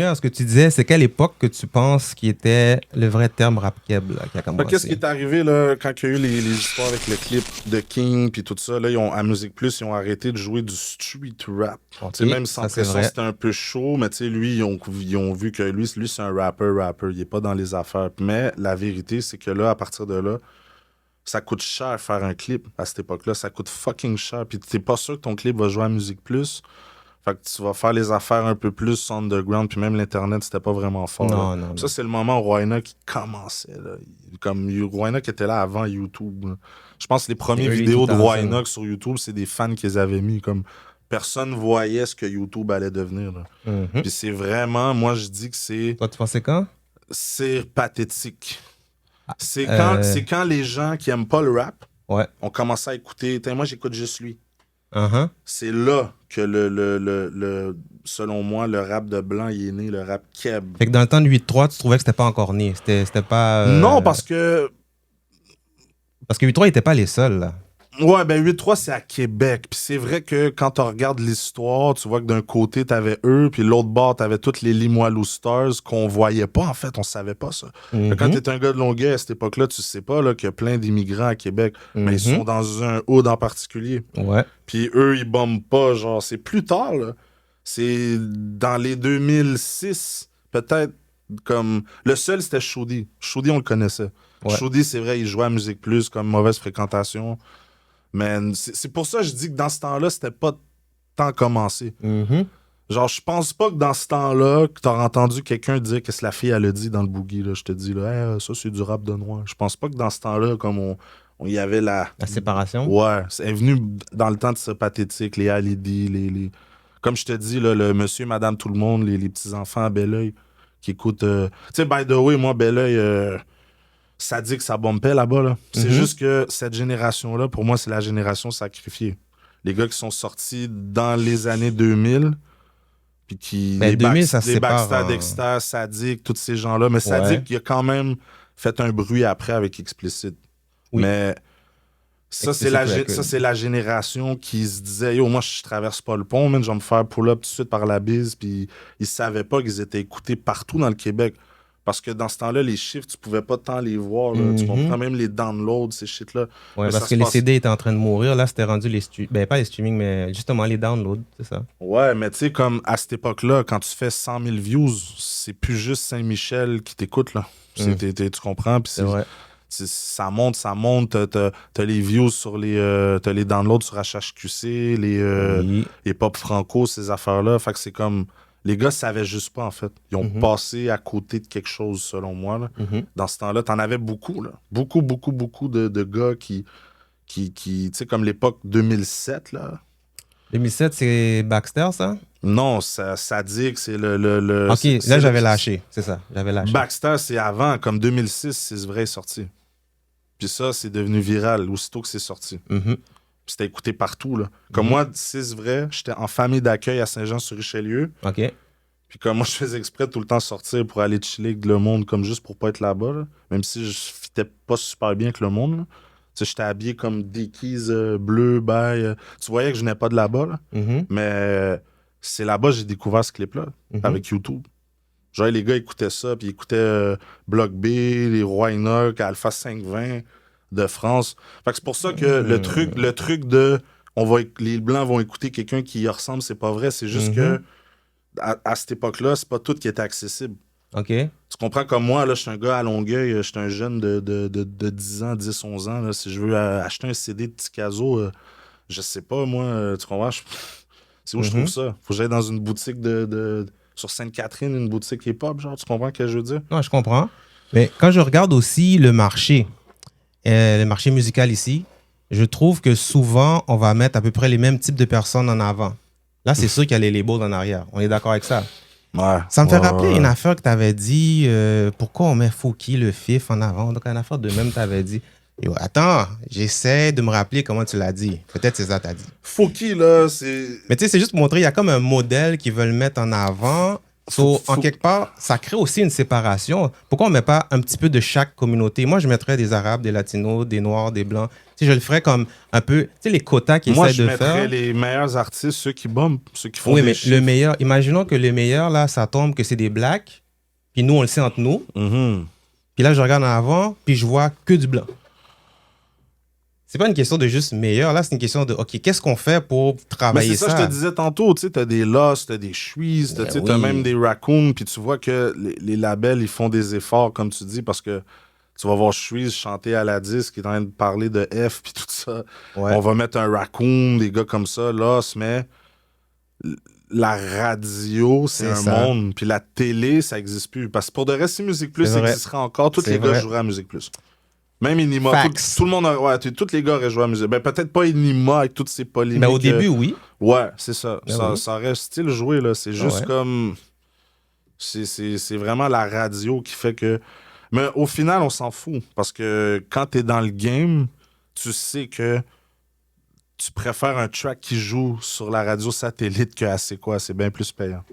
revenir à ce que tu disais, c'est quelle époque que tu penses qui était le vrai terme rap keb là, qui a commencé? Qu'est-ce qui est arrivé là, quand il y a eu les histoires avec le clip de King puis tout ça? Là, à Musique Plus, ils ont arrêté de jouer du street rap. Okay, Même sans pression, c'était un peu chaud, mais lui, ils ont vu que lui c'est un rapper. Il n'est pas dans les affaires. Mais la vérité, c'est que là, à partir de là, ça coûte cher faire un clip à cette époque-là. Ça coûte fucking cher. Puis t'es pas sûr que ton clip va jouer à Musique Plus. Fait que tu vas faire les affaires un peu plus underground, puis même l'Internet, c'était pas vraiment fort. Non. Ça, c'est le moment où Roy qui commençait. Là. Comme Roy était là avant YouTube. Là. Je pense que les premières vidéos de Roy sur YouTube, c'est des fans qui les avaient mis. Comme personne voyait ce que YouTube allait devenir. Puis c'est vraiment, moi, je dis que c'est... Toi, tu pensais quand? C'est pathétique. C'est quand les gens qui aiment pas le rap ont commencé à écouter. Moi, j'écoute juste lui. C'est là que selon moi, le rap de blanc, il est né, le rap keb. Fait que dans le temps de 8-3, tu trouvais que c'était pas encore né. C'était pas... Non, parce que 8-3, ils étaient pas les seuls, là. Ouais, 8-3, c'est à Québec. Puis c'est vrai que quand tu regardes l'histoire, tu vois que d'un côté, t'avais eux, puis l'autre bord, t'avais toutes les Limoilou Stars qu'on voyait pas, en fait. On savait pas ça. Quand t'es un gars de Longueuil à cette époque-là, tu sais pas qu'il y a plein d'immigrants à Québec, mais ils sont dans un hood en particulier. Ouais. Puis eux, ils bombent pas, genre, c'est plus tard, là. C'est dans les 2006, peut-être, comme... Le seul, c'était Shoudi. Shoudi, on le connaissait. Ouais. Shoudi, c'est vrai, il jouait à Musique Plus, comme Mauvaise Fréquentation. Mais c'est pour ça que je dis que dans ce temps-là, c'était pas tant commencé. Genre, je pense pas que dans ce temps-là, que t'auras entendu quelqu'un dire qu'est-ce que la fille, elle a dit dans le boogie, là. Je te dis, là, ça, c'est du rap de noir. Je pense pas que dans ce temps-là, comme on y avait la séparation? Ouais. C'est venu dans le temps de ce pathétique, les Halidi, les... Comme je te dis, là, le monsieur, madame, tout le monde, les petits-enfants à Belleuil qui écoutent... Tu sais, by the way, moi, Belleuil... ça dit que ça bombait là-bas. Là. C'est juste que cette génération-là, pour moi, c'est la génération sacrifiée. Les gars qui sont sortis dans les années 2000, puis qui... les 2000, ça se sépare. Backstab, Dexter, Sadik, tous ces gens-là. Mais Sadik, il a quand même fait un bruit après avec Explicit. Oui. Mais ça, c'est la génération qui se disait « Yo, moi, je traverse pas le pont, man, je vais me faire pull-up tout de suite par la bise. » Puis ils savaient pas qu'ils étaient écoutés partout dans le Québec. Parce que dans ce temps-là, les chiffres, tu pouvais pas tant les voir. Là. Tu comprends même les downloads, ces shit-là. Oui, parce que les CD étaient en train de mourir. Là, c'était rendu les pas les streaming, mais justement les downloads, c'est ça. Ouais, mais tu sais, comme à cette époque-là, quand tu fais 100 000 views, c'est plus juste Saint-Michel qui t'écoute, là. Tu comprends? Puis c'est vrai. Ça monte. T'as les views sur t'as les downloads sur HHQC, les Pop Franco, ces affaires-là. Fait que c'est comme... Les gars savaient juste pas, en fait. Ils ont passé à côté de quelque chose, selon moi. Là. Dans ce temps-là, t'en avais beaucoup, là. Beaucoup de gars qui tu sais, comme l'époque 2007, là. 2007, c'est Baxter, ça? Non, ça dit que c'est le... OK, là, j'avais lâché. C'est ça, j'avais lâché. Baxter, c'est avant. Comme 2006, c'est vrai, sorti. Puis ça, c'est devenu viral aussitôt que c'est sorti. Puis c'était écouté partout, là. Comme moi, c'est vrai, j'étais en famille d'accueil à Saint-Jean-sur-Richelieu. OK. Puis comme moi, je faisais exprès de tout le temps sortir pour aller chiller avec le monde, comme juste pour pas être là-bas, là. Même si je fitais pas super bien avec le monde, là. Tu sais, j'étais habillé comme Dickies bleu, bail. Tu voyais que je n'ai pas de là-bas, là. Mais c'est là-bas que j'ai découvert ce clip-là, avec YouTube. Genre, les gars écoutaient ça, puis ils écoutaient Bloc B, les Roy Enoch, Alpha 520 de France. Fait que c'est pour ça que le truc de les Blancs vont écouter quelqu'un qui y ressemble, c'est pas vrai. C'est juste que à cette époque-là, c'est pas tout qui était accessible. OK. Tu comprends, comme moi, là, je suis un gars à Longueuil, je suis un jeune de 10 ans, 10, 11 ans. Là, si je veux acheter un CD de Ticazo, je sais pas, moi, tu comprends? C'est où je trouve ça? Faut que j'aille dans une boutique sur Sainte-Catherine, une boutique hip-hop, genre, tu comprends ce que je veux dire? Non, je comprends. Mais quand je regarde aussi le marché musical ici, je trouve que souvent, on va mettre à peu près les mêmes types de personnes en avant. Là, c'est sûr qu'il y a les labels en arrière. On est d'accord avec ça? Ouais. Ça me fait rappeler une affaire que tu avais dit, pourquoi on met Fouki, le FIF en avant? Donc, une affaire de même, tu avais dit. Yo, attends, j'essaie de me rappeler comment tu l'as dit. Peut-être c'est ça que tu as dit. Fouki, là, c'est... Mais tu sais, c'est juste pour montrer, il y a comme un modèle qu'ils veulent mettre en avant. So, en quelque part, ça crée aussi une séparation. Pourquoi on ne met pas un petit peu de chaque communauté? Moi, je mettrais des Arabes, des Latinos, des Noirs, des Blancs. Tu sais, je le ferais comme un peu, tu sais, les quotas qu'ils Moi, essaient je de mettrais faire. les meilleurs artistes, ceux qui bombent, ceux qui font Oui, des mais chiffres. le meilleur, imaginons que le meilleur, là, ça tombe que c'est des Blacks, puis nous, on le sait entre nous. Mhm. Puis là, je regarde en avant, puis je vois que du blanc. C'est pas une question de juste meilleur. Là, c'est une question de, OK, qu'est-ce qu'on fait pour Mais travailler c'est ça, je te disais tantôt, tu sais, t'as des Lost, t'as des Shreeze, Ben t'as oui. même des Raccoons, puis tu vois que les labels, ils font des efforts, comme tu dis, parce que tu vas voir Shreeze chanter à la disque, qui est en train de parler de F, puis tout ça. Ouais. On va mettre un Raccoon, des gars comme ça, Lost, mais la radio, c'est un ça. monde, puis la télé, ça n'existe plus. Parce que pour de reste, si Musique Plus C'est vrai. existerait encore, tous C'est les gars vrai. joueraient à Musique Plus. Même Enima, Facts. tout le monde, tous les gars auraient joué à Musique. Ben, peut-être pas Enima avec toutes ces polémiques. Mais au début, oui. Ouais, c'est ça. Ben Ça, oui. ça reste style joué, là. C'est juste ouais. comme. C'est vraiment la radio qui fait que. Mais au final, on s'en fout. Parce que quand t'es dans le game, tu sais que tu préfères un track qui joue sur la radio satellite que à C'est quoi. C'est bien plus payant.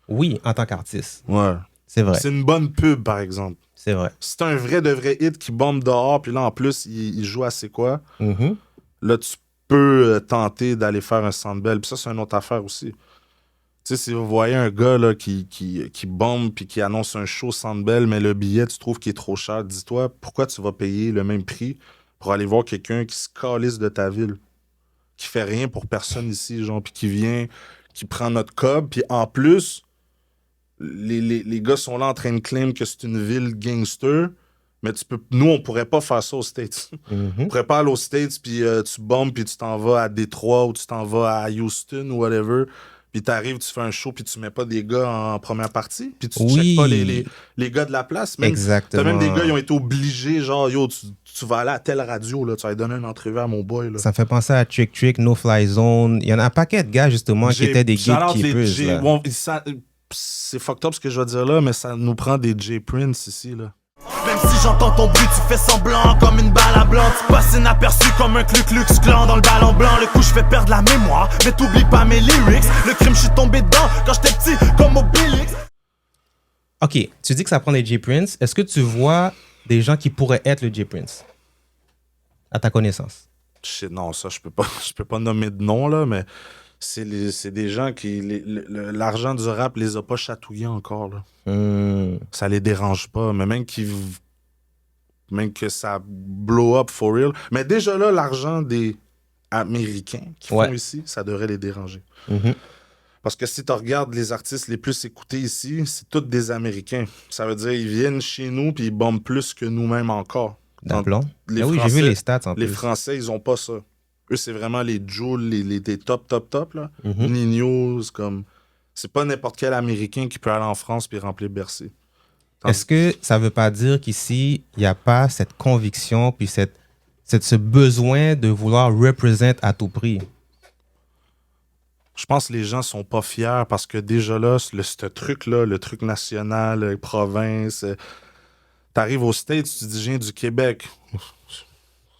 Oui, en tant qu'artiste. Ouais. C'est vrai. C'est une bonne pub, par exemple. C'est vrai. C'est un vrai de vrai hit qui bombe dehors, puis là, en plus, il joue à C'est quoi. Mhm. Là, tu peux tenter d'aller faire un Sandbell. Puis ça, c'est une autre affaire aussi. Tu sais, si vous voyez un gars là, qui bombe puis qui annonce un show Sandbell, mais le billet, tu trouves qu'il est trop cher, dis-toi, pourquoi tu vas payer le même prix pour aller voir quelqu'un qui se calisse de ta ville, qui fait rien pour personne ici, genre, puis qui vient, qui prend notre cob, puis en plus, les gars sont là en train de claim que c'est une ville gangster, mais nous, on pourrait pas faire ça aux States. Mhm. On pourrait pas aller aux States, puis tu bombes, puis tu t'en vas à Détroit ou tu t'en vas à Houston ou whatever, puis t'arrives, tu fais un show, puis tu mets pas des gars en première partie, puis tu Oui. checkes pas les gars de la place. Même, Exactement. t'as même des gars qui ont été obligés, genre, yo, tu vas aller à telle radio, là, tu vas donner une entrevue à mon boy. Là. Ça me fait penser à Trick Trick, No Fly Zone. Il y en a un paquet de gars, justement, qui étaient des gatekeepers. Là. Bon, c'est fucked up ce que je vais dire là, mais ça nous prend des J Prince ici, là. Même si j'entends ton bruit, tu fais semblant comme une balle à blanc. Tu passes inaperçu comme un Ku-Klux Klan dans le ballon blanc. Le coup, je fais perdre la mémoire, mais t'oublies pas mes lyrics. Le crime, je suis tombé dedans quand j'étais petit, comme Obélix. OK, tu dis que ça prend des J-Prince. Est-ce que tu vois des gens qui pourraient être le J-Prince? À ta connaissance. Shit, non, ça, je peux pas nommer de nom, là, mais c'est des gens qui... l'argent du rap les a pas chatouillés encore, là. Ça les dérange pas, mais même que ça blow up for real. Mais déjà là, l'argent des Américains qui font ici, ça devrait les déranger. Mhm. Parce que si tu regardes les artistes les plus écoutés ici, c'est tous des Américains. Ça veut dire qu'ils viennent chez nous puis ils bombent plus que nous-mêmes encore. D'aplomb. Les Oui, j'ai vu les stats en Les plus. Français, ils ont pas ça. Eux, c'est vraiment les Jules, les top, là. Mhm. Ninos, comme... C'est pas n'importe quel Américain qui peut aller en France puis remplir Bercy. Est-ce que ça veut pas dire qu'ici, il n'y a pas cette conviction puis ce besoin de vouloir représenter à tout prix? Je pense que les gens sont pas fiers parce que déjà là, ce truc-là, le truc national, province, t'arrives aux States, tu dis, je viens du Québec.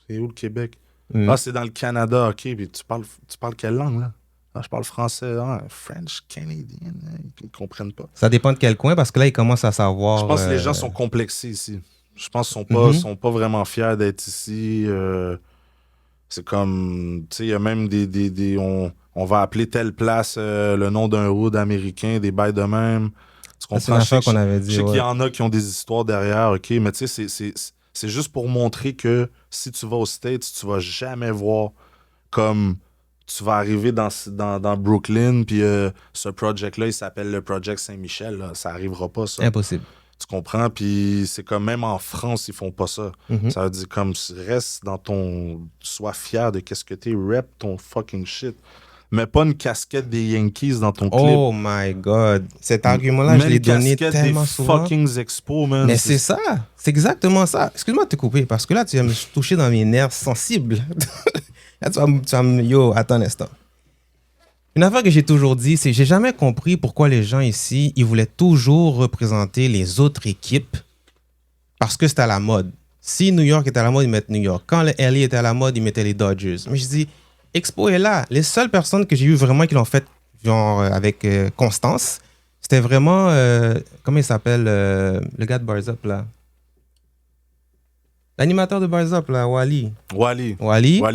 C'est où le Québec? Mm. Ah, c'est dans le Canada, OK. Puis tu parles quelle langue, là? Ah, je parle français. Ah, French, Canadian. Ils comprennent pas. Ça dépend de quel coin, parce que là, ils commencent à savoir... Je pense que les gens sont complexés ici. Je pense qu'ils sont pas vraiment fiers d'être ici. C'est comme... Tu sais, il y a même on va appeler telle place le nom d'un hood américain, des bails de même. Tu comprends? C'est une affaire qu'on avait dit. Je sais qu'il y en a qui ont des histoires derrière, OK, mais tu sais, c'est juste pour montrer que si tu vas aux States, tu vas jamais voir comme tu vas arriver dans Brooklyn, puis ce project-là, il s'appelle le Project Saint-Michel. Là. Ça arrivera pas, ça. Impossible. Tu comprends? Puis c'est comme même en France, ils font pas ça. Mhm. Ça veut dire comme reste dans ton... Sois fier de qu'est-ce que t'es, rap ton fucking shit. Mets pas une casquette des Yankees dans ton clip. Oh my God. Cet argument-là, je l'ai donné tellement des souvent. fucking expos, man. Mais c'est ça. C'est exactement ça. Excuse-moi de te couper, parce que là, tu vas me toucher dans mes nerfs sensibles. Là, tu vas me... Yo, attends un instant. Une affaire que j'ai toujours dit, c'est que j'ai jamais compris pourquoi les gens ici, ils voulaient toujours représenter les autres équipes parce que c'était à la mode. Si New York était à la mode, ils mettent New York. Quand le LA était à la mode, ils mettaient les Dodgers. Mais je dis, Expo est là. Les seules personnes que j'ai vues vraiment qui l'ont fait genre, avec constance, C'était vraiment... comment il s'appelle, le gars de Bars Up, là? L'animateur de Bars Up, là, Wally. Wally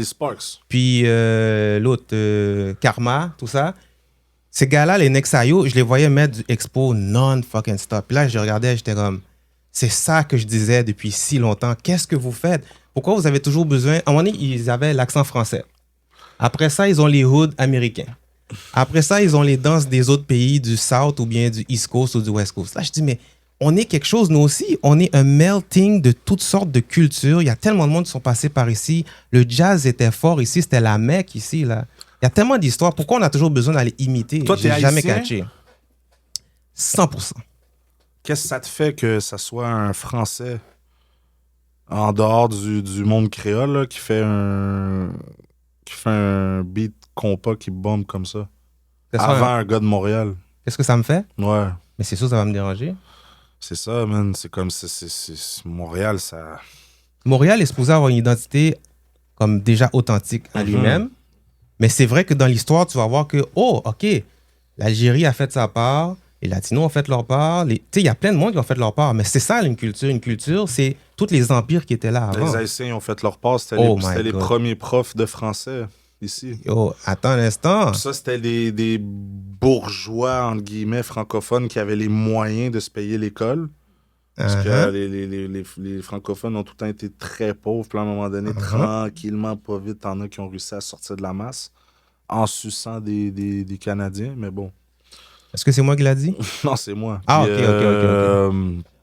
Sparks. Puis l'autre, Karma, tout ça. Ces gars-là, les Nexayo, je les voyais mettre du expo non-fucking stop. Puis là, je regardais, j'étais comme... C'est ça que je disais depuis si longtemps. Qu'est-ce que vous faites? Pourquoi vous avez toujours besoin... À un moment donné, ils avaient l'accent français. Après ça, ils ont les hoods américains. Après ça, ils ont les danses des autres pays du South ou bien du East Coast ou du West Coast. Là, je dis, mais on est quelque chose, nous aussi. On est un melting de toutes sortes de cultures. Il y a tellement de monde qui sont passés par ici. Le jazz était fort ici. C'était la Mecque ici, là. Il y a tellement d'histoires. Pourquoi on a toujours besoin d'aller imiter? Toi, J'ai t'es jamais haïtien? catché. 100%. Qu'est-ce que ça te fait que ça soit un Français en dehors du monde créole là, qui fait un beat compas qui bombe comme ça? Avant un gars de Montréal. Qu'est-ce que ça me fait? Ouais. Mais c'est sûr, ça va me déranger. C'est ça, man. C'est comme... c'est Montréal, ça... Montréal est supposé avoir une identité comme déjà authentique à lui-même. Mais c'est vrai que dans l'histoire, tu vas voir que, oh, OK, l'Algérie a fait sa part, les Latinos ont fait leur part, tu sais, il y a plein de monde qui ont fait leur part, mais c'est ça une culture. Une culture, c'est tous les empires qui étaient là avant. Les Haïtiens ont fait leur part, c'était les premiers profs de français ici. Oh, attends un instant. Puis ça, c'était des bourgeois, entre guillemets, francophones qui avaient les moyens de se payer l'école. Parce que les francophones ont tout le temps été très pauvres. Puis à un moment donné, tranquillement, pas vite, t'en as qui ont réussi à sortir de la masse en suçant des Canadiens. Mais bon. Est-ce que c'est moi qui l'a dit? Non, c'est moi. Ah, puis, ok.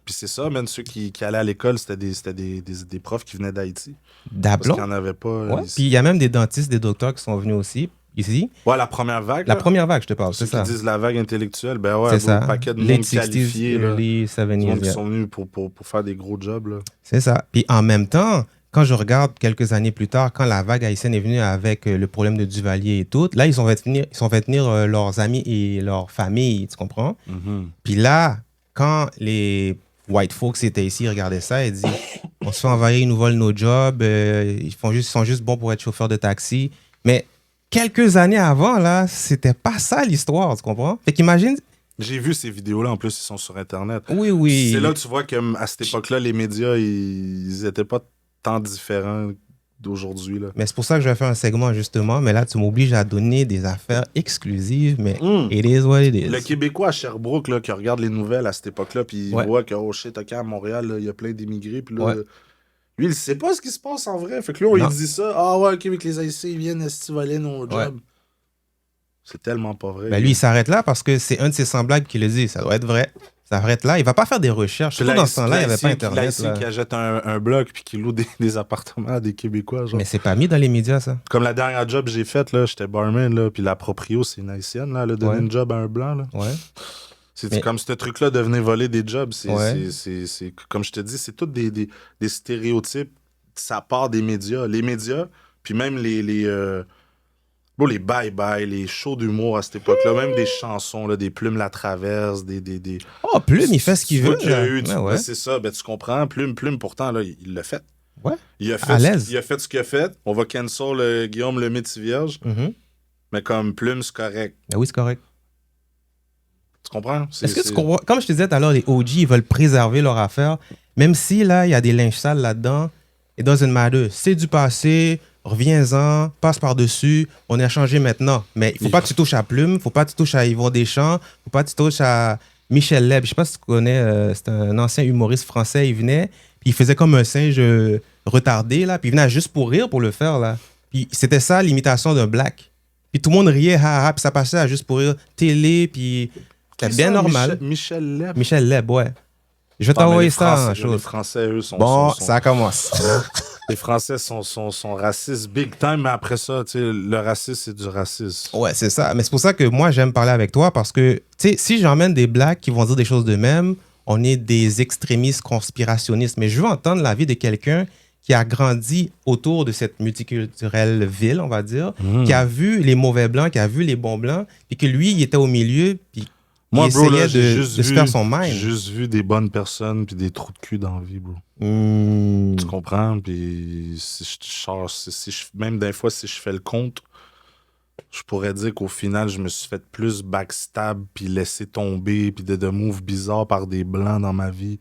Puis c'est ça, même ceux qui allaient à l'école, c'était des profs qui venaient d'Haïti. D'Ablon? Parce qu'il n'y en avait pas. Ouais. Puis il y a même des dentistes, des docteurs qui sont venus aussi, ici. Ouais, la première vague. La première vague, je te parle, c'est ça. Ceux qui disent la vague intellectuelle, ben ouais, c'est ça. Un paquet de Late monde qualifié. Early 70s, qui sont venus pour faire des gros jobs. Là. C'est ça. Puis en même temps, quand je regarde quelques années plus tard, quand la vague haïtienne est venue avec le problème de Duvalier et tout, là, ils ont fait venir leurs amis et leurs familles, tu comprends? Puis là, quand les white folks étaient ici, ils regardaient ça et disaient on se fait envahir, ils nous volent nos jobs, ils sont juste bons pour être chauffeurs de taxi. Mais quelques années avant, là, c'était pas ça l'histoire, tu comprends? Fait qu'imagine. J'ai vu ces vidéos-là, en plus, ils sont sur Internet. Oui. C'est là que tu vois qu'à cette époque-là, les médias, ils étaient pas tant différents d'aujourd'hui. Là. Mais c'est pour ça que je vais faire un segment, justement. Mais là, tu m'obliges à donner des affaires exclusives, mais it is what it is. Le Québécois à Sherbrooke, là, qui regarde les nouvelles à cette époque-là, puis il voit que, oh shit, OK, à Montréal, il y a plein d'immigrés, puis là, lui, il sait pas ce qui se passe en vrai. Fait que là, il dit ça, ah ouais, OK, avec les Haïtiens, ils viennent estivaler nos jobs. C'est tellement pas vrai. Ben lui, il s'arrête là parce que c'est un de ses semblables qui le dit. Ça doit être vrai. Ça arrête là. Il va pas faire des recherches. Surtout dans ce temps-là, il n'y avait pas Internet. Là, qui achète un bloc puis qui loue des appartements à des Québécois. Genre. Mais c'est pas mis dans les médias, ça. Comme la dernière job que j'ai faite, là, j'étais barman, là, puis la proprio, c'est une haïtienne, là, elle a donné une job à un blanc. Là. Ouais. C'est comme ce truc-là de venir voler des jobs. C'est comme je te dis, c'est tous des stéréotypes. Ça part des médias. Les médias, puis même les bye-bye, les shows d'humour à cette époque-là, même des chansons, là, des Plume la traverse, des... Oh, Plume, il fait ce qu'il veut. C'est ça, ben, tu comprends. Plume, pourtant, là, il l'a fait. Ouais. Il a fait ce qu'il a fait. On va cancel Guillaume le Métis Vierge. Mais comme Plume, c'est correct. Ben oui, c'est correct. Tu comprends? Est-ce que tu comprends? Comme je te disais tout à l'heure, les OG, ils veulent préserver leur affaire. Même si, là, il y a des linges sales là-dedans, it doesn't matter. C'est du passé... Reviens-en, passe par-dessus, on a changé maintenant. Mais il ne faut pas que tu touches à Plume, il ne faut pas que tu touches à Yvon Deschamps, il ne faut pas que tu touches à Michel Leb. Je ne sais pas si tu connais, c'est un ancien humoriste français, il venait, puis il faisait comme un singe retardé, là, puis il venait juste pour rire pour le faire. Là. Puis c'était ça l'imitation d'un black. Puis tout le monde riait, puis ça passait à juste pour rire, télé, puis c'était bien normal. Michel Leb? Michel Leb, ouais. Je vais t'envoyer ça en chose. Les Français, eux, sont... ça commence. Les Français sont racistes big time, mais après ça, le racisme, c'est du racisme. Ouais, c'est ça. Mais c'est pour ça que moi, j'aime parler avec toi parce que, si j'emmène des blacks qui vont dire des choses de même, on est des extrémistes conspirationnistes. Mais je veux entendre l'avis de quelqu'un qui a grandi autour de cette multiculturelle ville, on va dire, qui a vu les mauvais blancs, qui a vu les bons blancs, puis que lui, il était au milieu, puis moi, il essayait de se faire son mind. J'ai juste vu des bonnes personnes puis des trous de cul dans la vie, bro. Tu comprends? Puis même des fois, si je fais le compte, je pourrais dire qu'au final, je me suis fait plus backstab puis laisser tomber puis de moves bizarres par des blancs dans ma vie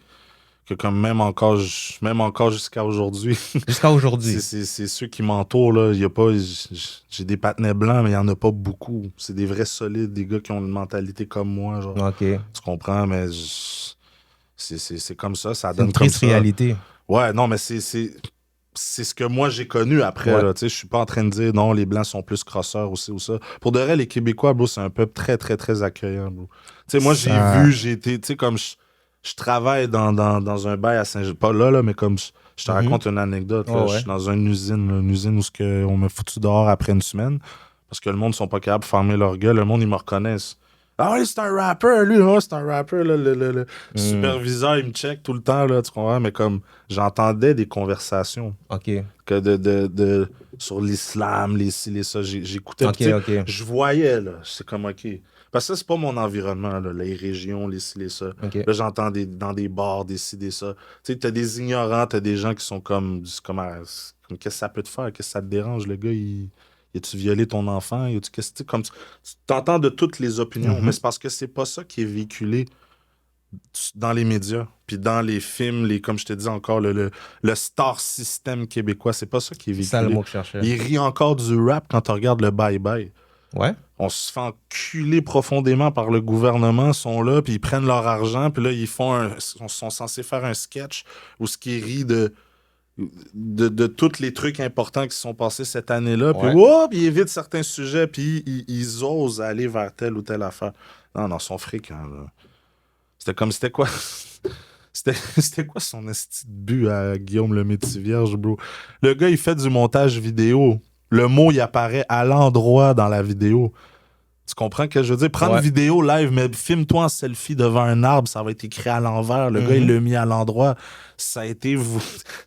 que comme même encore jusqu'à aujourd'hui. Jusqu'à aujourd'hui. C'est ceux qui m'entourent, là. Y a pas, j'ai des partenaires blancs, mais il n'y en a pas beaucoup. C'est des vrais solides, des gars qui ont une mentalité comme moi, genre. OK. Tu comprends, mais c'est comme ça, ça C'est donne une comme triste ça. réalité. Ouais, non, mais c'est ce que moi j'ai connu après. Ouais. Là, tu sais, je suis pas en train de dire non, les Blancs sont plus crosseurs aussi ou ça. Pour de vrai, les Québécois, bro, c'est un peuple très, très, très accueillant, bro. Tu sais, moi j'ai été, tu sais, comme je travaille dans un bail à Saint-Jean, pas là, mais comme je te raconte une anecdote. Là, Oh, je ouais. suis dans une usine où on m'a foutu dehors après une semaine parce que le monde sont pas capables de fermer leur gueule. Le monde, ils me reconnaissent. Ah oui, c'est un rappeur, lui, ouais, c'est un rappeur. Là, le superviseur, il me check tout le temps, là, tu comprends? Mais comme j'entendais des conversations OK. que sur l'islam, les ci, les ça, j'écoutais. OK, tu sais, OK. je voyais, là, c'est comme, OK. Parce que ça, c'est pas mon environnement, là, les régions, les ci, les ça. OK. Là, j'entends dans des bars, des ci, des ça. Tu sais, t'as des ignorants, t'as des gens qui sont comme qu'est-ce que ça peut te faire? Qu'est-ce que ça te dérange? Le gars, tu violé ton enfant? Qu'est-ce que comme tu t'entends de toutes les opinions, mais c'est parce que c'est pas ça qui est véhiculé dans les médias, puis dans les films, comme je te dis encore, le star system québécois, c'est pas ça qui est C'est ça le véhiculé. mot que je cherchais. Il rit encore du rap quand tu regardes le bye-bye. Ouais. On se fait enculer profondément par le gouvernement, sont là, puis ils prennent leur argent, puis là, ils sont censés faire un sketch où ce qui rit de tous les trucs importants qui se sont passés cette année-là, puis ils évitent certains sujets, puis ils osent aller vers telle ou telle affaire. Non, son fric, hein, là. C'était quoi? C'était quoi son esti de but à Guillaume le Métis-Vierge, bro? Le gars, il fait du montage vidéo. Le mot, il apparaît à l'endroit dans la vidéo. Tu comprends ce que je veux dire? Prends une vidéo live, mais filme-toi en selfie devant un arbre, ça va être écrit à l'envers. Le gars, il l'a mis à l'endroit. Ça a été...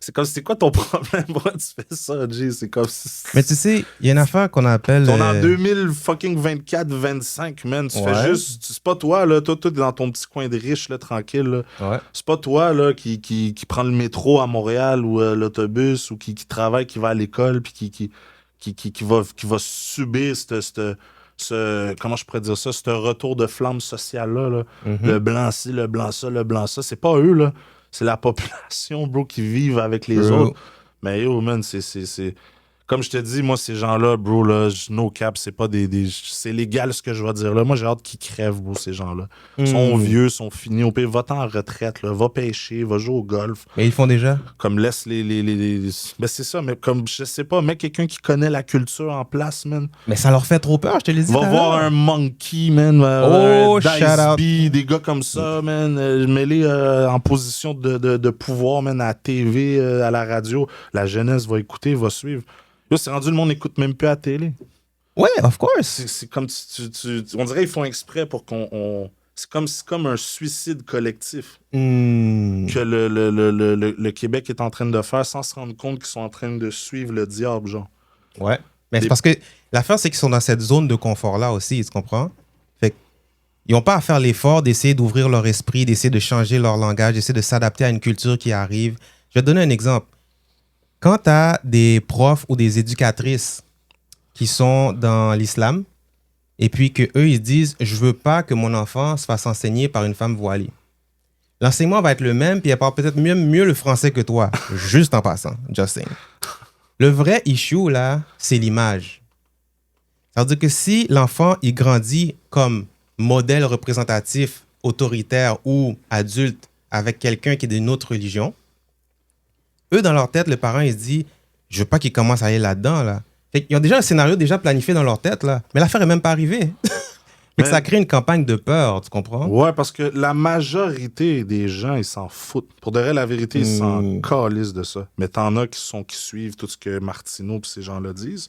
C'est quoi ton problème? Pourquoi tu fais ça, Jay? C'est comme... Mais tu sais, il y a une affaire qu'on appelle... On est en 2024-25, man. Tu fais juste... C'est pas toi, là. Toi, t'es dans ton petit coin de riche, là, tranquille, là. Ouais. C'est pas toi, là, qui prend le métro à Montréal ou l'autobus ou qui travaille, qui va à l'école puis qui va subir comment je pourrais dire ça, ce retour de flamme sociale-là, là. Le blanc ci, le blanc ça, le blanc ça. C'est pas eux, là. C'est la population, bro, qui vivent avec les autres. Mais yo, man, c'est... Comme je te dis, moi, ces gens-là, bro, là, no cap, c'est pas c'est légal ce que je vais dire là. Moi, j'ai hâte qu'ils crèvent, bro, ces gens-là. Ils sont vieux, sont finis. Au pire, va-t'en en retraite, là. Va pêcher, va jouer au golf. Mais ils font déjà. Comme laisse Ben, c'est ça, mais comme, je sais pas, mets quelqu'un qui connaît la culture en place, man. Mais ça leur fait trop peur, je te l'ai dit. Va voir un Monkey, man. Shout out. Des gars comme ça, man. Mets-les en position de pouvoir, man, à la TV, à la radio. La jeunesse va écouter, va suivre. Là, c'est rendu, le monde n'écoute même plus à la télé. Ouais, of course. C'est comme on dirait qu'ils font exprès pour qu'on... C'est comme un suicide collectif que le Québec est en train de faire sans se rendre compte qu'ils sont en train de suivre le diable, genre. Ouais. Mais c'est parce que l'affaire, c'est qu'ils sont dans cette zone de confort-là aussi, tu comprends? Fait qu'ils n'ont pas à faire l'effort d'essayer d'ouvrir leur esprit, d'essayer de changer leur langage, d'essayer de s'adapter à une culture qui arrive. Je vais te donner un exemple. Quand tu as des profs ou des éducatrices qui sont dans l'islam, et puis qu'eux, ils se disent « Je veux pas que mon enfant se fasse enseigner par une femme voilée ». L'enseignement va être le même, puis elle parle peut-être mieux le français que toi, juste en passant, just saying. Le vrai issue, là, c'est l'image. Ça veut dire que si l'enfant, il grandit comme modèle représentatif, autoritaire ou adulte avec quelqu'un qui est d'une autre religion, eux, dans leur tête, les parents, ils se disent « Je veux pas qu'ils commencent à aller là-dedans, là. » Ils ont déjà un scénario déjà planifié dans leur tête, là. Mais l'affaire est même pas arrivée. Fait que ça crée une campagne de peur, tu comprends? Ouais, parce que la majorité des gens, ils s'en foutent. Pour de vrai, la vérité, ils s'en calissent de ça. Mais t'en as qui suivent tout ce que Martineau et ces gens-là disent.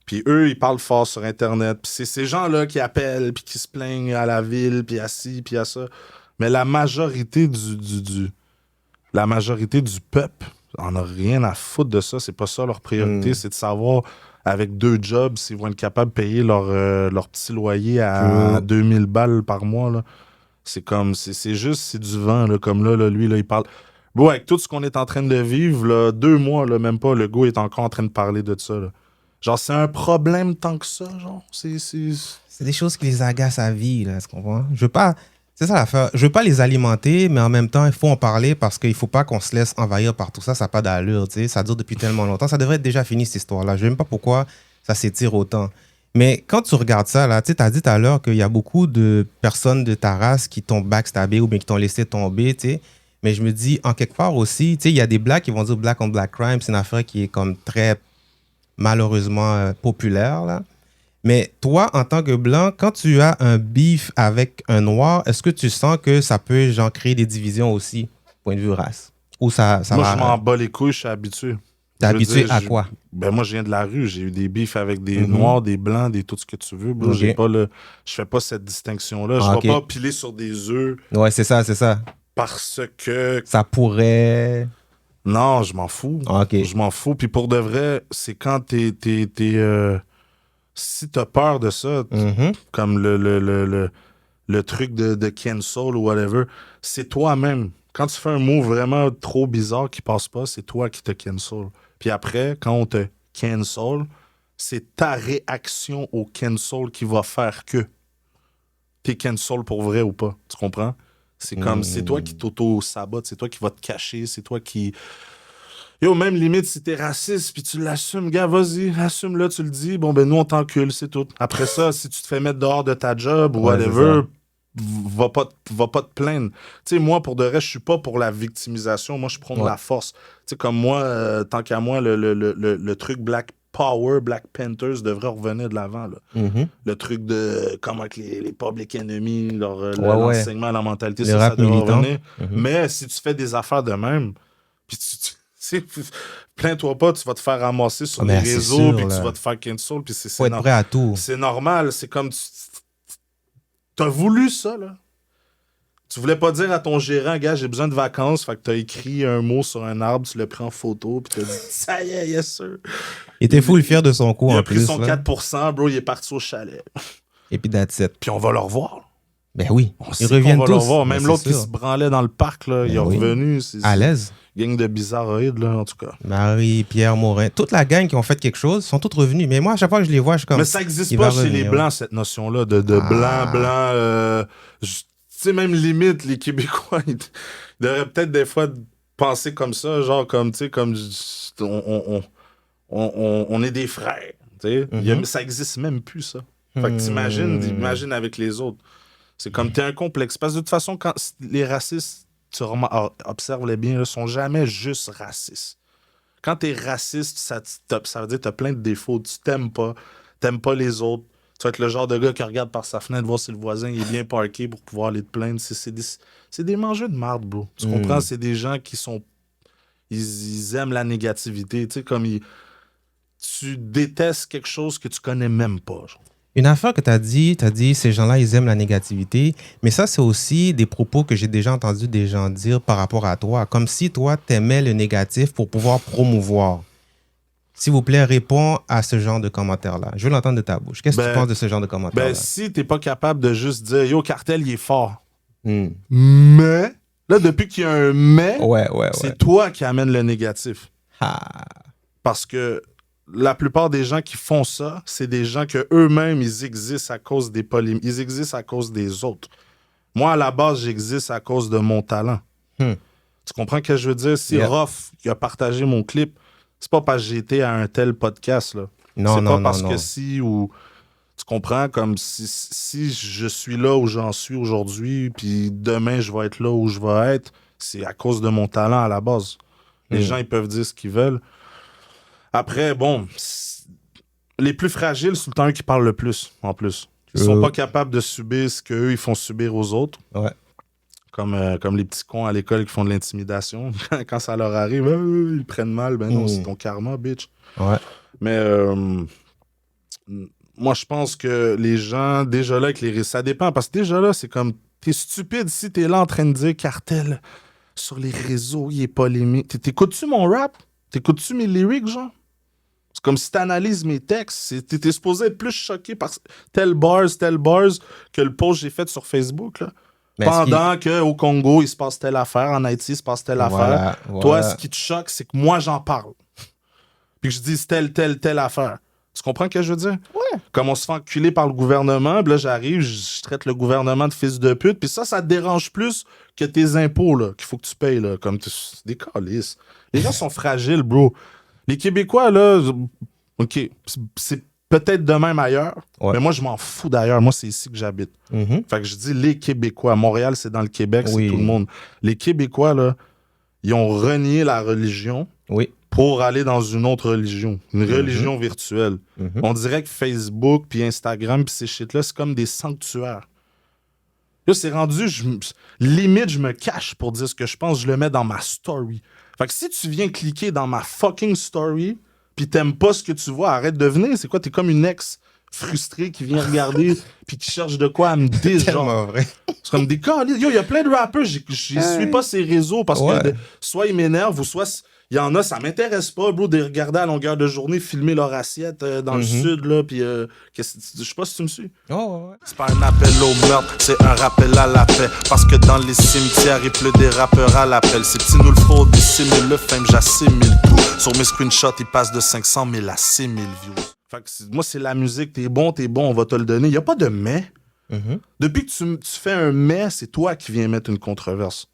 Puis eux, ils parlent fort sur Internet. Puis c'est ces gens-là qui appellent, puis qui se plaignent à la ville, puis à ci, puis à ça. Mais la majorité la majorité du peuple en a rien à foutre de ça. C'est pas ça leur priorité. C'est de savoir, avec 2 jobs, s'ils vont être capables de payer leur petit loyer à 2000 balles par mois. Là. C'est comme, c'est juste, c'est du vent. Là, comme là, lui, là, il parle. Bon, avec tout ce qu'on est en train de vivre, là, 2 mois, là, même pas, le gars est encore en train de parler de ça. Là. Genre, c'est un problème tant que ça, genre. C'est des choses qui les agacent à vie, là, tu comprends? Je veux pas... C'est ça l'affaire. Je veux pas les alimenter, mais en même temps, il faut en parler parce qu'il faut pas qu'on se laisse envahir par tout ça. Ça n'a pas d'allure, tu sais. Ça dure depuis tellement longtemps. Ça devrait être déjà fini, cette histoire-là. Je sais même pas pourquoi ça s'étire autant. Mais quand tu regardes ça, là, tu sais, t'as dit tout à l'heure qu'il y a beaucoup de personnes de ta race qui t'ont backstabé ou bien qui t'ont laissé tomber, tu sais. Mais je me dis, en quelque part aussi, tu sais, il y a des blacks qui vont dire black on black crime. C'est une affaire qui est comme très, malheureusement, populaire, là. Mais toi, en tant que blanc, quand tu as un beef avec un noir, est-ce que tu sens que ça peut genre créer des divisions aussi, point de vue race? Ou ça Moi, va... je m'en bats les couilles, je suis habitué. T'es Je veux habitué dire, à quoi? Ben moi, je viens de la rue. J'ai eu des beefs avec des Mhm. noirs, des blancs, des tout ce que tu veux. Bro. Ok. Je fais pas cette distinction-là. Je Ah, vais ok. pas piler sur des œufs Ouais, c'est ça, c'est ça. parce que... Ça pourrait... Non, je m'en fous. Ah, ok. Je m'en fous. Puis pour de vrai, c'est quand si t'as peur de ça, Mhm. comme le truc de cancel ou whatever, c'est toi-même. Quand tu fais un mot vraiment trop bizarre qui passe pas, c'est toi qui te cancel. Puis après, quand on te cancel, c'est ta réaction au cancel qui va faire que t'es cancel pour vrai ou pas. Tu comprends? C'est comme, c'est toi qui t'auto-sabote, c'est toi qui vas te cacher, c'est toi qui... Yo, même limite, si t'es raciste, puis tu l'assumes, gars, vas-y, assume-le, tu le dis. Bon, ben, nous, on t'encule, c'est tout. Après ça, si tu te fais mettre dehors de ta job ou Ouais, whatever, va pas te plaindre. Tu sais, moi, pour de vrai, je suis pas pour la victimisation. Moi, je prends de Ouais. la force. Tu sais, comme moi, tant qu'à moi, le truc Black Power, Black Panthers devrait revenir de l'avant, là. Mhm. Le truc de comment que les public ennemis, Ouais, l'enseignement, la mentalité, Le ça rap devrait militant. revenir. Mhm. Mais si tu fais des affaires de même, puis plains-toi pas, tu vas te faire ramasser sur Ah, les mais c'est réseaux, sûr, puis là. tu vas te faire cancel, puis c'est Faut être prêt à tout. c'est normal. C'est comme t'as voulu ça, là. Tu voulais pas dire à ton gérant, gars, j'ai besoin de vacances, fait que t'as écrit un mot sur un arbre, tu l'as pris en photo, puis t'as dit, ça y est, yes sir. Il était full fier de son coup Il en a pris plus. son Là. 4%, bro, il est parti au chalet. Et puis that's it. Puis on va le revoir. Ben oui. On Ils sait reviennent qu'on va tous. le revoir. Ben, Même c'est l'autre qui sûr. se branlait dans le parc, là, il est oui. revenu. À l'aise. Gang de bizarroïdes, là, en tout cas. Marie, Pierre, Morin, toute la gang qui ont fait quelque chose sont tous revenus. Mais moi, à chaque fois que je les vois, je suis comme... Mais ça n'existe il pas va chez les revenir. Blancs, cette notion-là de blanc. Tu sais, même limite, les Québécois, ils devraient peut-être des fois penser comme ça, genre comme, tu sais, comme on est des frères. Tu sais. Mhm. Ça n'existe même plus, ça. Fait que imagine avec les autres. C'est comme t'es un complexe. Parce que de toute façon, quand les racistes, observe-les bien, ne sont jamais juste racistes. Quand t'es raciste, ça veut dire que t'as plein de défauts. Tu t'aimes pas les autres. Tu vas être le genre de gars qui regarde par sa fenêtre, voir si le voisin il est bien parké pour pouvoir aller te plaindre. C'est des mangeux de marde, bro. Tu comprends? C'est des gens qui sont... Ils aiment la négativité. Tu sais, comme tu détestes quelque chose que tu connais même pas, genre. Une affaire que tu as dit, ces gens-là, ils aiment la négativité. Mais ça, c'est aussi des propos que j'ai déjà entendu des gens dire par rapport à toi. Comme si toi, t'aimais le négatif pour pouvoir promouvoir. S'il vous plaît, réponds à ce genre de commentaires-là. Je veux l'entendre de ta bouche. Qu'est-ce que tu penses de ce genre de commentaires-là? Ben, si t'es pas capable de juste dire « Yo, Cartel, il est fort. Hmm. Mais... » Là, depuis qu'il y a un « mais Ouais. c'est toi qui amène le négatif. Ah. Parce que la plupart des gens qui font ça, c'est des gens que eux-mêmes ils existent à cause des polémiques. Ils existent à cause des autres. Moi, à la base, j'existe à cause de mon talent. Hmm. Tu comprends ce que je veux dire? Si Yeah. Rof qui a partagé mon clip, c'est pas parce que j'ai été à un tel podcast, là. Non, c'est non, pas parce non, que non. si ou... Tu comprends? Comme si je suis là où j'en suis aujourd'hui, puis demain, je vais être là où je vais être, c'est à cause de mon talent à la base. Les gens, ils peuvent dire ce qu'ils veulent. Après, bon, les plus fragiles, c'est tout le temps eux qui parlent le plus, en plus. Ils sont pas capables de subir ce qu'eux, ils font subir aux autres. Ouais. Comme les petits cons à l'école qui font de l'intimidation. Quand ça leur arrive, ils prennent mal. Ben non, c'est ton karma, bitch. Ouais. Mais moi, je pense que les gens, déjà là, avec les ça dépend. Parce que déjà là, c'est comme, t'es stupide si t'es là en train de dire Cartel sur les réseaux, il est polémique. T'écoutes-tu mon rap? T'écoutes-tu mes lyrics, genre? C'est comme si t'analyses mes textes. T'es supposé être plus choqué par tel bars que le post que j'ai fait sur Facebook, là. Mais Pendant qu'au Congo, il se passe telle affaire, en Haïti, il se passe telle affaire. Toi, ce qui te choque, c'est que moi, j'en parle. Puis que je dis telle affaire. Tu comprends ce que je veux dire? Ouais. Comme on se fait enculer par le gouvernement, puis là, j'arrive, je traite le gouvernement de fils de pute, puis ça te dérange plus que tes impôts, là, qu'il faut que tu payes, là. Comme c'est des calices. Les gens sont fragiles, bro. Les Québécois, là, OK, c'est peut-être de même ailleurs, Ouais. mais moi, je m'en fous d'ailleurs. Moi, c'est ici que j'habite. Fait que je dis les Québécois. Montréal, c'est dans le Québec, Oui. c'est tout le monde. Les Québécois, là, ils ont renié la religion Oui. pour aller dans une autre religion. Une religion virtuelle. On dirait que Facebook, puis Instagram, puis ces shit-là, c'est comme des sanctuaires. Là, c'est rendu, limite, je me cache pour dire ce que je pense, je le mets dans ma story. Fait que si tu viens cliquer dans ma fucking story, puis t'aimes pas ce que tu vois, arrête de venir. C'est quoi? T'es comme une ex frustrée qui vient regarder puis qui cherche de quoi à me dire, genre. Tellement vrai. C'est comme des cas. Yo, il y a plein de rappeurs, je suis pas ces réseaux parce que soit ils m'énervent ou soit il y en a, ça m'intéresse pas, bro, de les regarder à longueur de journée filmer leur assiette dans le sud, là, puis je sais pas si tu me suis. Oh, ouais. C'est pas un appel au meurtre, c'est un rappel à la paix. Parce que dans les cimetières, il pleut des rappeurs à l'appel. Ces petits nous le font, dissimule le fame, j'assimile tout. Sur mes screenshots, ils passent de 500 000 à 6 000 views. Fait que moi, c'est la musique, t'es bon, on va te le donner. Il y a pas de mais. Depuis que tu fais un mais, c'est toi qui viens mettre une controverse.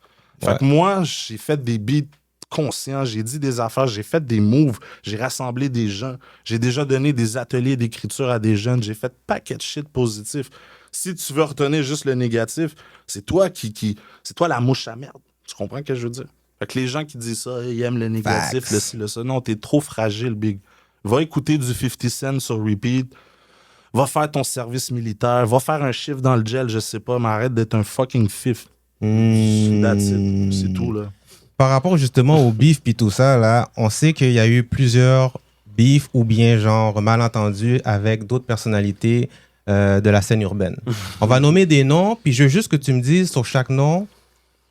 Fait que moi, j'ai fait des beats conscients, j'ai dit des affaires, j'ai fait des moves, j'ai rassemblé des gens, j'ai déjà donné des ateliers d'écriture à des jeunes, j'ai fait paquet de shit positif. Si tu veux retenir juste le négatif, c'est toi c'est toi la mouche à merde. Tu comprends ce que je veux dire? Fait que les gens qui disent ça, ils aiment le négatif, le ci, le ça. Non, t'es trop fragile, big. Va écouter du 50 Cent sur repeat. Va faire ton service militaire. Va faire un chiffre dans le gel, je sais pas, mais arrête d'être un fucking fif. That's it. C'est tout, là. Par rapport justement au beef puis tout ça, là, on sait qu'il y a eu plusieurs beefs ou bien genre malentendus avec d'autres personnalités de la scène urbaine. On va nommer des noms, puis je veux juste que tu me dises sur chaque nom,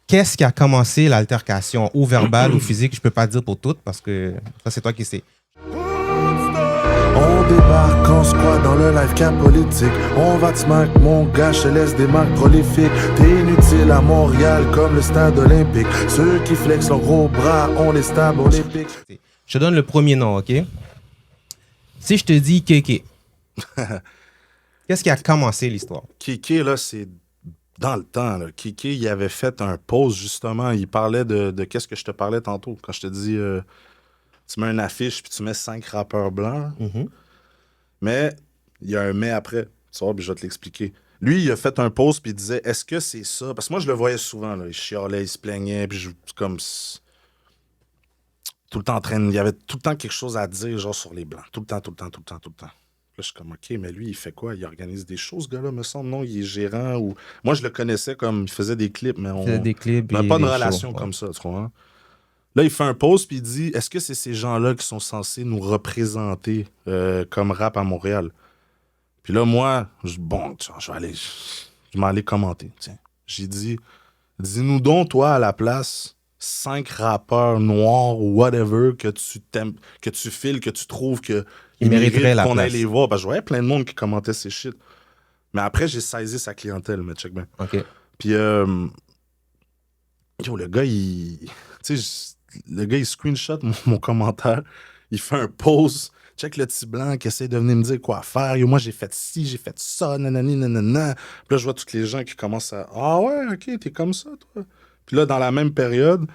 qu'est-ce qui a commencé l'altercation, ou verbale ou physique, je peux pas dire pour toutes parce que ça c'est toi qui sais. On débarque en squad dans le live cap politique. On va te smack, mon gars, je te laisse des marques prolifiques. T'es inutile à Montréal comme le stade olympique. Ceux qui flexent leurs gros bras, on les stab olympiques. Je te donne le premier nom, OK? Si je te dis Kéké, qu'est-ce qui a commencé l'histoire? Kéké, là, c'est dans le temps. Là. Kéké, il avait fait un post, justement. Il parlait de qu'est-ce que je te parlais tantôt. Quand je te dis, tu mets une affiche puis tu mets 5 rappeurs blancs. Mais il y a un mais après. Tu vois, puis je vais te l'expliquer. Lui, il a fait un post puis il disait, est-ce que c'est ça? Parce que moi, je le voyais souvent. Là. Il chialait, il se plaignait. Puis comme... Tout le temps en train... Il y avait tout le temps quelque chose à dire, genre, sur les blancs. Tout le temps. Là, je suis comme, OK, mais lui, il fait quoi? Il organise des choses, ce gars-là, me semble. Non, il est gérant ou... Moi, je le connaissais comme... Il faisait des clips, mais on... Il faisait des clips n'a et pas de des relation shows, comme ça, tu comprends? Là, il fait un post puis il dit, est-ce que c'est ces gens-là qui sont censés nous représenter comme rap à Montréal? Puis là, moi, bon, je vais aller commenter. Tiens. J'ai dit, dis-nous donc, toi, à la place... 5 rappeurs noirs ou whatever que tu t'aimes, que tu files, que tu trouves que Ils mériteraient la qu'on place. aille les voir. Parce que je voyais plein de monde qui commentait ces shit. Mais après, j'ai saisi sa clientèle, mais check bien. OK. Puis, le gars, le gars, il screenshot mon commentaire. Il fait un pause. Check le petit blanc qui essaie de venir me dire quoi faire. Yo, moi, j'ai fait ci, j'ai fait ça, nanani, nanana. Puis là, je vois tous les gens qui commencent à... Ah ouais, OK, t'es comme ça, toi. Puis là, dans la même période,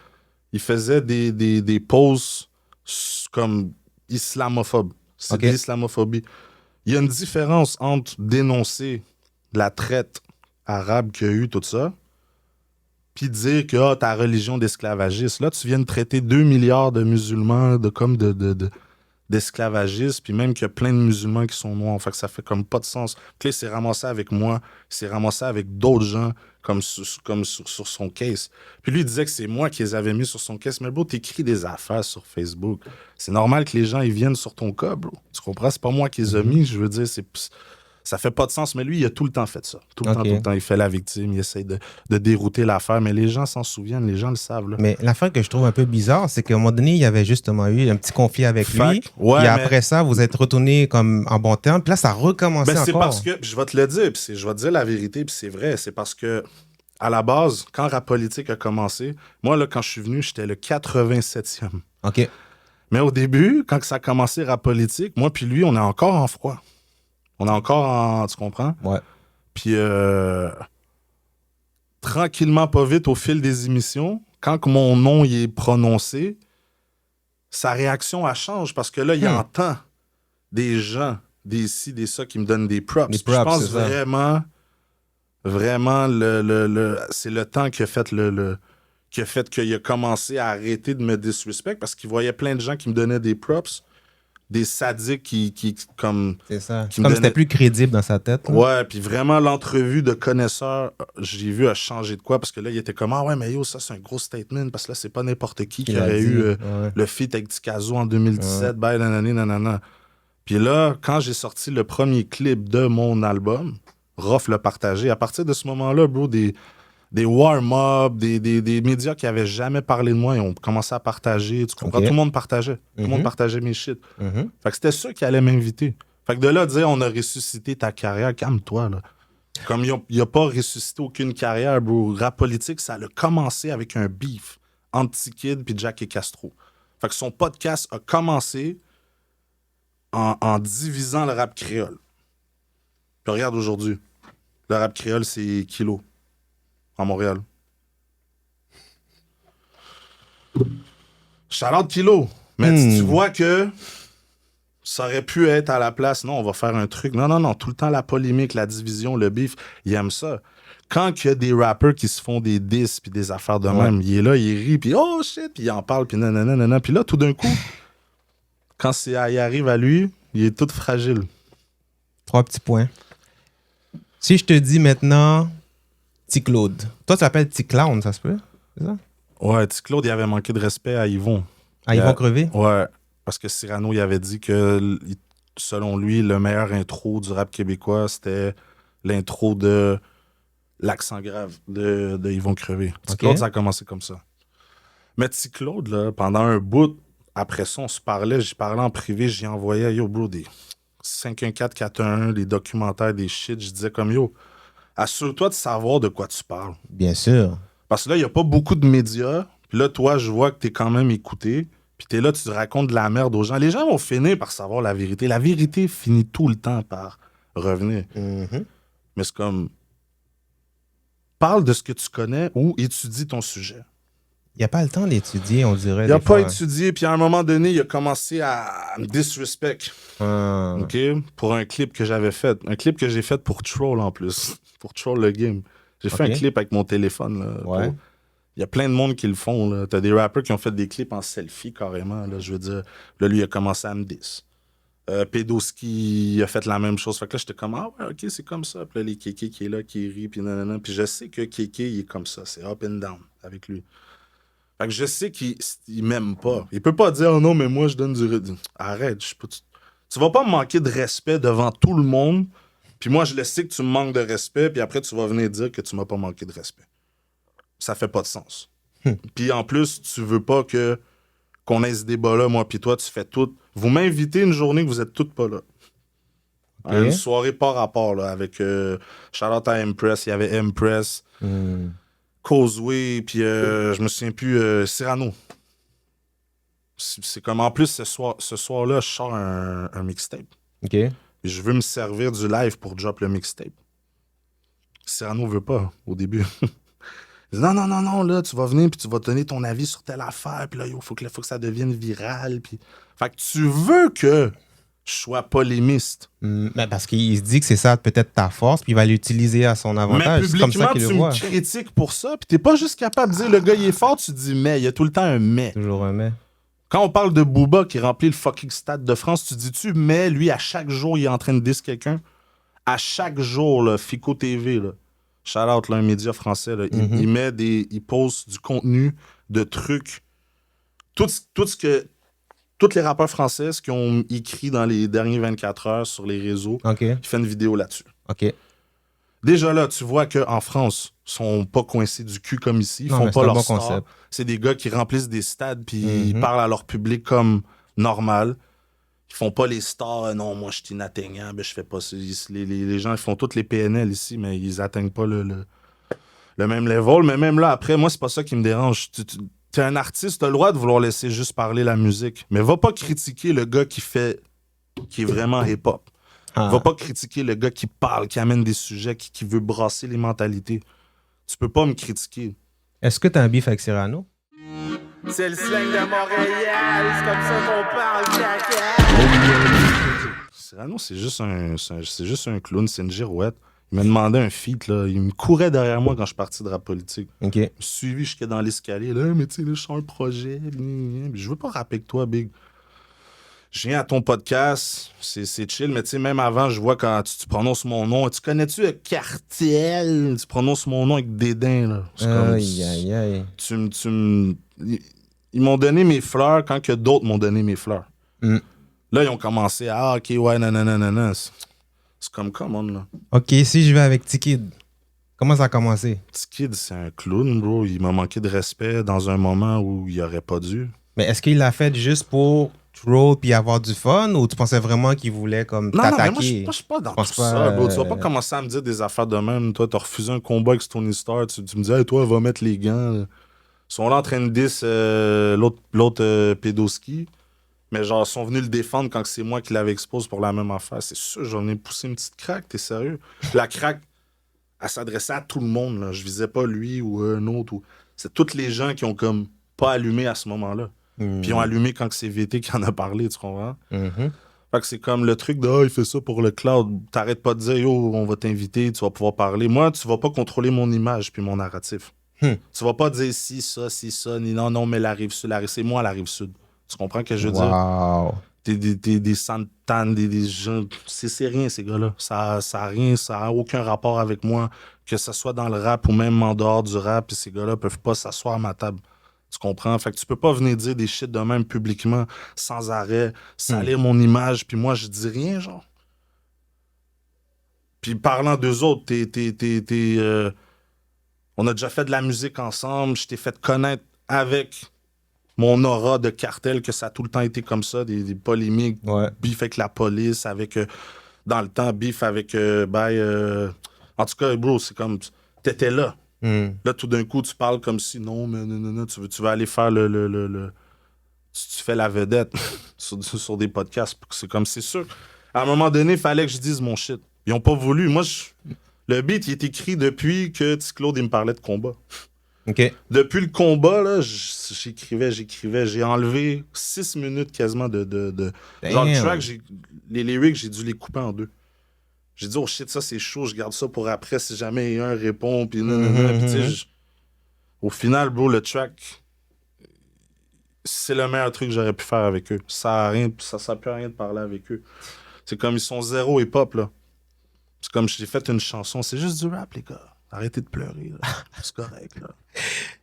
il faisait des pauses comme islamophobes. C'est de l'islamophobie. Il y a une différence entre dénoncer la traite arabe qu'il y a eu, tout ça, puis dire que ta religion d'esclavagiste. Là, tu viens de traiter 2 milliards de musulmans d'esclavagistes, puis même qu'il y a plein de musulmans qui sont noirs. Fait que ça fait comme pas de sens. Puis là, il s'est ramassé avec moi, il s'est ramassé avec d'autres gens comme sur son case. Puis lui, il disait que c'est moi qui les avais mis sur son case. Mais bro, t'écris des affaires sur Facebook. C'est normal que les gens, ils viennent sur ton cas, bro. Tu comprends? C'est pas moi qui les ai mis. Je veux dire, ça fait pas de sens. Mais lui, il a tout le temps fait ça. Tout le temps. Il fait la victime, il essaie de dérouter l'affaire. Mais les gens s'en souviennent, les gens le savent. Là. Mais l'affaire que je trouve un peu bizarre, c'est qu'à un moment donné, il y avait justement eu un petit conflit avec lui. Ouais, et après ça, vous êtes retourné comme en bon terme. Puis là, ça a recommencé encore. C'est parce que, je vais te le dire, puis je vais te dire la vérité, puis c'est vrai. C'est parce que, à la base, quand Rap Politique a commencé, moi, là, quand je suis venu, j'étais le 87e. OK. Mais au début, quand ça a commencé rap politique, moi puis lui, on est encore en froid. On est encore en... Tu comprends? Ouais. Puis tranquillement, pas vite, au fil des émissions, quand que mon nom il est prononcé, sa réaction, elle change parce que là, il entend des gens, des ci, des ça, qui me donnent des props. Des Puis je props, pense c'est ça. vraiment, c'est le temps qui a fait qui a fait qu'il a commencé à arrêter de me disrespect parce qu'il voyait plein de gens qui me donnaient des props, des sadiques qui comme... C'est ça. Qui me Comme donnait- c'était plus crédible dans sa tête. là. Ouais, puis vraiment, l'entrevue de connaisseur, j'ai vu a changé de quoi parce que là, il était comme, ah ouais, mais yo, ça, c'est un gros statement parce que là, c'est pas n'importe qui Qu'il a aurait dit, eu ouais. le feat avec Ticazo en 2017, bye, nanani, nanana. Puis là, quand j'ai sorti le premier clip de mon album, Rof l'a partagé. À partir de ce moment-là, bro, des warm-up, des médias qui avaient jamais parlé de moi, ils ont commencé à partager. Tu comprends? Ok. Tout le monde partageait. Tout le monde Mhm. partageait mes shit. Mhm. Fait que c'était ça qui allait m'inviter. Fait que de là, dire on a ressuscité ta carrière, calme-toi, là. Comme il a pas ressuscité aucune carrière, bro. Rap politique, ça a commencé avec un beef entre T-Kid puis Jack et Castro. Fait que son podcast a commencé en divisant le rap créole. Puis regarde aujourd'hui. Le rap créole, c'est Kilo. À Montréal. Shout-out Kilo. Mais tu vois que ça aurait pu être à la place. Non, on va faire un truc. Non. Tout le temps, la polémique, la division, le beef, il aime ça. Quand il y a des rappers qui se font des diss puis des affaires de même, il est là, il rit, puis oh shit, puis il en parle, puis nanana. Puis là, tout d'un coup, quand il arrive à lui, il est tout fragile. 3 petits points. Si je te dis maintenant T-Claude. Toi, tu l'appelles T-Clown, ça se peut? C'est ça? Ouais, Claude, il avait manqué de respect à Yvon. Ah, ils vont crever? Ouais, parce que Cyrano, il avait dit que, selon lui, le meilleur intro du rap québécois, c'était l'intro de L'accent grave de Yvon Crevé. Ok. Claude, ça a commencé comme ça. Mais Claude, là, pendant un bout, après ça, on se parlait, j'y parlais en privé, j'y envoyais, yo, bro, des 514-411, des documentaires, des shit. Je disais comme, yo, assure-toi de savoir de quoi tu parles. Bien sûr. Parce que là, il n'y a pas beaucoup de médias. Puis là, toi, je vois que tu es quand même écouté. Puis tu es là, tu racontes de la merde aux gens. Les gens vont finir par savoir la vérité. La vérité finit tout le temps par revenir. Mhm. Mais c'est comme... Parle de ce que tu connais ou étudie ton sujet. Il n'y a pas le temps d'étudier, on dirait. Il n'a des pas fois. étudié. Puis à un moment donné, il a commencé à me disrespect. Ah. OK? Pour un clip que j'avais fait. Un clip que j'ai fait pour Troll en plus. Pour Troll le game. J'ai fait Ok. un clip avec mon téléphone. Là, Ouais. Il y a plein de monde qui le font. Là. T'as des rappers qui ont fait des clips en selfie carrément. Là, je veux dire, là, lui, il a commencé à me diss. Pedoski a fait la même chose. Fait que là, j'étais comme, ah ouais, ok, c'est comme ça. Puis là, les Kéké qui est là, qui rit, puis nanana. Puis je sais que Kéké, il est comme ça. C'est up and down avec lui. Fait que je sais qu'il m'aime pas. Il peut pas dire, oh non, mais moi, je donne du... Arrête, tu vas pas me manquer de respect devant tout le monde. Puis moi, je le sais que tu me manques de respect. Puis après, tu vas venir dire que tu m'as pas manqué de respect. Ça fait pas de sens. Puis en plus, tu veux pas qu'on ait ce débat-là, moi puis toi, tu fais tout. Vous m'invitez une journée que vous êtes toutes pas là. Ok. Une soirée par rapport, là, avec shout-out à Empress, il y avait Empress, Causeway, puis je me souviens plus, Cyrano. C'est comme, en plus, ce soir-là, je sors un mixtape. OK. Et je veux me servir du live pour drop le mixtape. Cyrano veut pas, au début. Il dit, non, là, tu vas venir puis tu vas donner ton avis sur telle affaire, puis là, il faut que ça devienne viral. Puis... Fait que tu veux que je sois polémiste. Mais parce qu'il se dit que c'est ça peut-être ta force, puis il va l'utiliser à son Mais avantage. C'est comme publiquement, ça qu'il tu le me voit. critiques pour ça, puis t'es pas juste capable de dire le gars, il est fort, tu dis mais. Il y a tout le temps un mais. Toujours un mais. Quand on parle de Booba qui remplit le fucking Stade de France, tu dis-tu mais lui, à chaque jour, il est en train de diss quelqu'un? À chaque jour, là, Fico TV, là. Shout-out, là, un média français, là, il met il poste du contenu, de trucs. Tout ce que... Tous les rappeurs français qui ont écrit dans les derniers 24 heures sur les réseaux, OK. il fait une vidéo là-dessus. OK. Déjà là, tu vois qu'en France, ils sont pas coincés du cul comme ici. Ils Non, font mais pas c'est un leur bon star. concept. C'est des gars qui remplissent des stades puis ils parlent à leur public comme normal. Ils font pas les stars. Non, moi, je suis inatteignable. Je fais pas ça. Les gens, ils font toutes les PNL ici, mais ils atteignent pas le même level. Mais même là, après, moi, c'est pas ça qui me dérange. t'es un artiste, t'as le droit de vouloir laisser juste parler la musique. Mais va pas critiquer le gars qui est vraiment hip-hop. Va pas critiquer le gars qui parle, qui amène des sujets, qui veut brasser les mentalités. Tu peux pas me critiquer. Est-ce que t'as un beef avec Cyrano? C'est le slang de Montréal, c'est comme ça qu'on parle, caca. Cyrano, c'est juste un clown, c'est une girouette. Il m'a demandé un feat, là. Il me courait derrière moi quand je suis parti de rap politique. OK. Il me suivi jusqu'à dans l'escalier. Là, mais tu sais, là, je suis un projet. Je veux pas rapper avec toi, Big. Je viens à ton podcast, c'est chill, mais tu sais, même avant, je vois quand tu prononces mon nom. Tu connais-tu le cartel? Tu prononces mon nom avec dédain, là. C'est comme... Aïe. Ils m'ont donné mes fleurs quand que d'autres m'ont donné mes fleurs. Mm. Là, ils ont commencé à « Ah, OK, ouais, nanana. » C'est comme, come on, là. OK, si je vais avec T-Kid, comment ça a commencé? T-Kid, c'est un clown, bro. Il m'a manqué de respect dans un moment où il aurait pas dû. Mais est-ce qu'il l'a fait juste pour troll puis avoir du fun ou tu pensais vraiment qu'il voulait comme Non, mais t'attaquer? moi, je suis pas dans pense tout pas, ça, bro. Tu vas pas commencer à me dire des affaires de même. Toi, t'as refusé un combat avec Tony Starr. Tu me dis, hey, toi, va mettre les gants. Là. Ils sont là en train de diss l'autre pédoski. Mais genre, ils sont venus le défendre quand c'est moi qui l'avais exposé pour la même affaire. C'est sûr, j'en ai poussé une petite craque, t'es sérieux? La craque, elle s'adressait à tout le monde. Là. Je visais pas lui ou un autre. C'est toutes les gens qui ont comme pas allumé à ce moment-là. Puis ils ont allumé quand c'est VT qui en a parlé, tu comprends? Mm-hmm. Fait que c'est comme le truc de « Ah, il fait ça pour le cloud ». T'arrêtes pas de dire « Yo, on va t'inviter, tu vas pouvoir parler ». Moi, tu vas pas contrôler mon image puis mon narratif. Tu vas pas dire « Si, ça, ni non, mais la Rive-Sud, c'est moi la Rive-Sud ». Tu comprends ce que je veux dire? Wow. Des Santan, des gens... C'est rien, ces gars-là. Ça a aucun rapport avec moi, que ce soit dans le rap ou même en dehors du rap, puis ces gars-là peuvent pas s'asseoir à ma table. Tu comprends? Fait que tu peux pas venir dire des shit de même publiquement, sans arrêt, salir mon image, puis moi, je dis rien, genre. Puis parlant d'eux autres, on a déjà fait de la musique ensemble, je t'ai fait connaître avec mon aura de cartel, que ça a tout le temps été comme ça, des polémiques, beef avec la police, avec, dans le temps, beef avec, en tout cas, bro, c'est comme, t'étais là. Là, tout d'un coup, tu parles comme si, non, mais non, tu vas aller faire tu fais la vedette sur des podcasts. C'est comme, c'est sûr. À un moment donné, il fallait que je dise mon shit. Ils ont pas voulu. Moi, le beat, il est écrit depuis que T-Claude, il me parlait de combat. OK. Depuis le combat, là, j'écrivais. J'ai enlevé 6 minutes quasiment de genre, le track, les lyrics, j'ai dû les couper en 2. J'ai dit, oh shit, ça c'est chaud, je garde ça pour après si jamais un répond. Puis au final, bro, le track, c'est le meilleur truc que j'aurais pu faire avec eux. Ça sert plus à rien de parler avec eux. C'est comme ils sont zéro hip-hop, là. C'est comme j'ai fait une chanson, c'est juste du rap, les gars. Arrêtez de pleurer, là. C'est correct, là.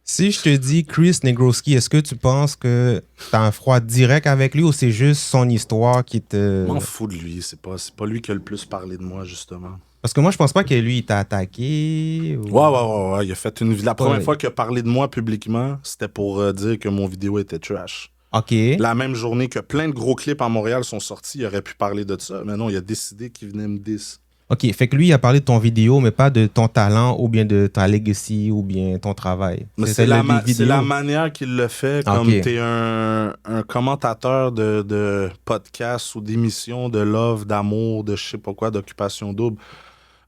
Si je te dis Chris Negroski, est-ce que tu penses que t'as un froid direct avec lui ou c'est juste son histoire qui te... Je m'en fous de lui. C'est pas lui qui a le plus parlé de moi, justement. Parce que moi, je pense pas que lui, il t'a attaqué. Ou... Ouais. Il a fait une... La première fois qu'il a parlé de moi publiquement, c'était pour dire que mon vidéo était trash. OK. La même journée que plein de gros clips à Montréal sont sortis, il aurait pu parler de ça. Mais non, il a décidé qu'il venait me diss. OK, fait que lui, il a parlé de ton vidéo, mais pas de ton talent ou bien de ta legacy ou bien ton travail. C'est la manière qu'il le fait, comme t'es un commentateur de podcast ou d'émissions de love, d'amour, de je sais pas quoi, d'occupation double.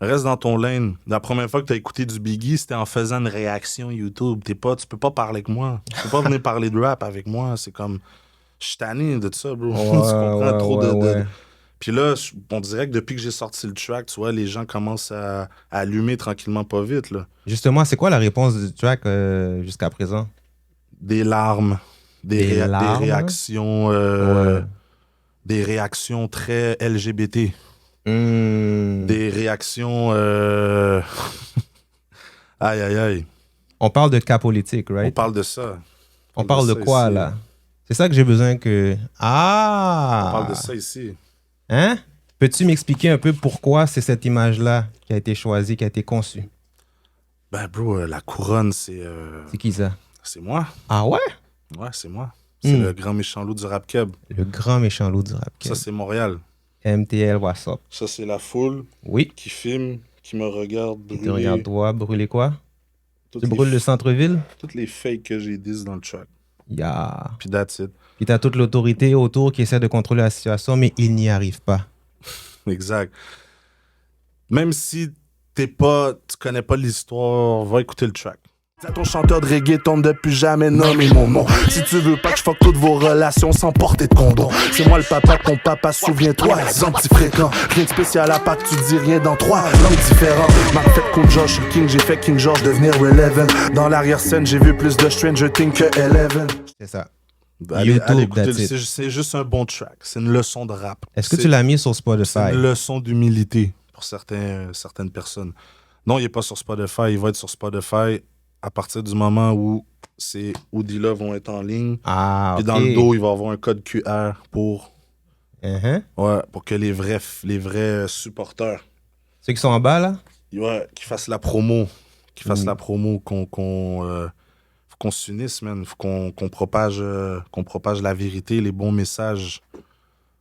Reste dans ton lane. La première fois que t'as écouté du Biggie, c'était en faisant une réaction YouTube. Tu peux pas parler avec moi. Tu peux pas venir parler de rap avec moi. C'est comme... Je suis tanné de ça, bro. Tu comprends trop de... Puis là, on dirait que depuis que j'ai sorti le track, tu vois, les gens commencent à allumer tranquillement pas vite, là. Justement, c'est quoi la réponse du track jusqu'à présent? Des larmes. Des réactions... Des réactions très LGBT. Des réactions... Aïe. On parle de cas politique, right? On parle de ça. On parle de quoi, ici, là? C'est ça que j'ai besoin que... Ah! On parle de ça ici. Hein? Peux-tu m'expliquer un peu pourquoi c'est cette image-là qui a été choisie, qui a été conçue? Ben, bro, la couronne, c'est... C'est qui ça? C'est moi. Ah ouais? Ouais, c'est moi. C'est le grand méchant loup du rap keb. Le grand méchant loup du rap keb. Ça, c'est Montréal. MTL, what's up? Ça, c'est la foule qui filme, qui me regarde brûler. Qui te regarde toi, brûler quoi? Toutes Tu les brûles le centre-ville? Toutes les fakes que j'ai dises dans le track. Yeah. Puis that's it. Puis t'as toute l'autorité autour qui essaie de contrôler la situation, mais il n'y arrive pas. Exact. Même si tu connais pas l'histoire, va écouter le track. À ton chanteur de reggaeton depuis jamais nommé mon nom. Si tu veux pas que je fuck toutes vos relations sans porter de condom. C'est moi le papa de ton papa, souviens-toi, les anti-fréquents. Rien de spécial à part que tu dis rien dans 3 langues différentes. M'a fait Cool Josh, King, j'ai fait King George devenir Eleven. Dans l'arrière-scène, j'ai vu plus de Stranger Things que Eleven. C'est ça. Allez YouTube, écouter, that's it. c'est juste un bon track. C'est une leçon de rap. Est-ce que tu l'as mis sur Spotify? C'est une leçon d'humilité pour certaines personnes. Non, il n'est pas sur Spotify. Il va être sur Spotify à partir du moment où ces Audis-là vont être en ligne. Ah, Puis ok. dans le dos, il va y avoir un code QR pour Uh-huh. pour que les vrais supporters Ceux qui sont en bas, là? qu'ils fassent la promo. La promo, faut qu'on s'unisse, man. Faut qu'on propage la vérité, les bons messages.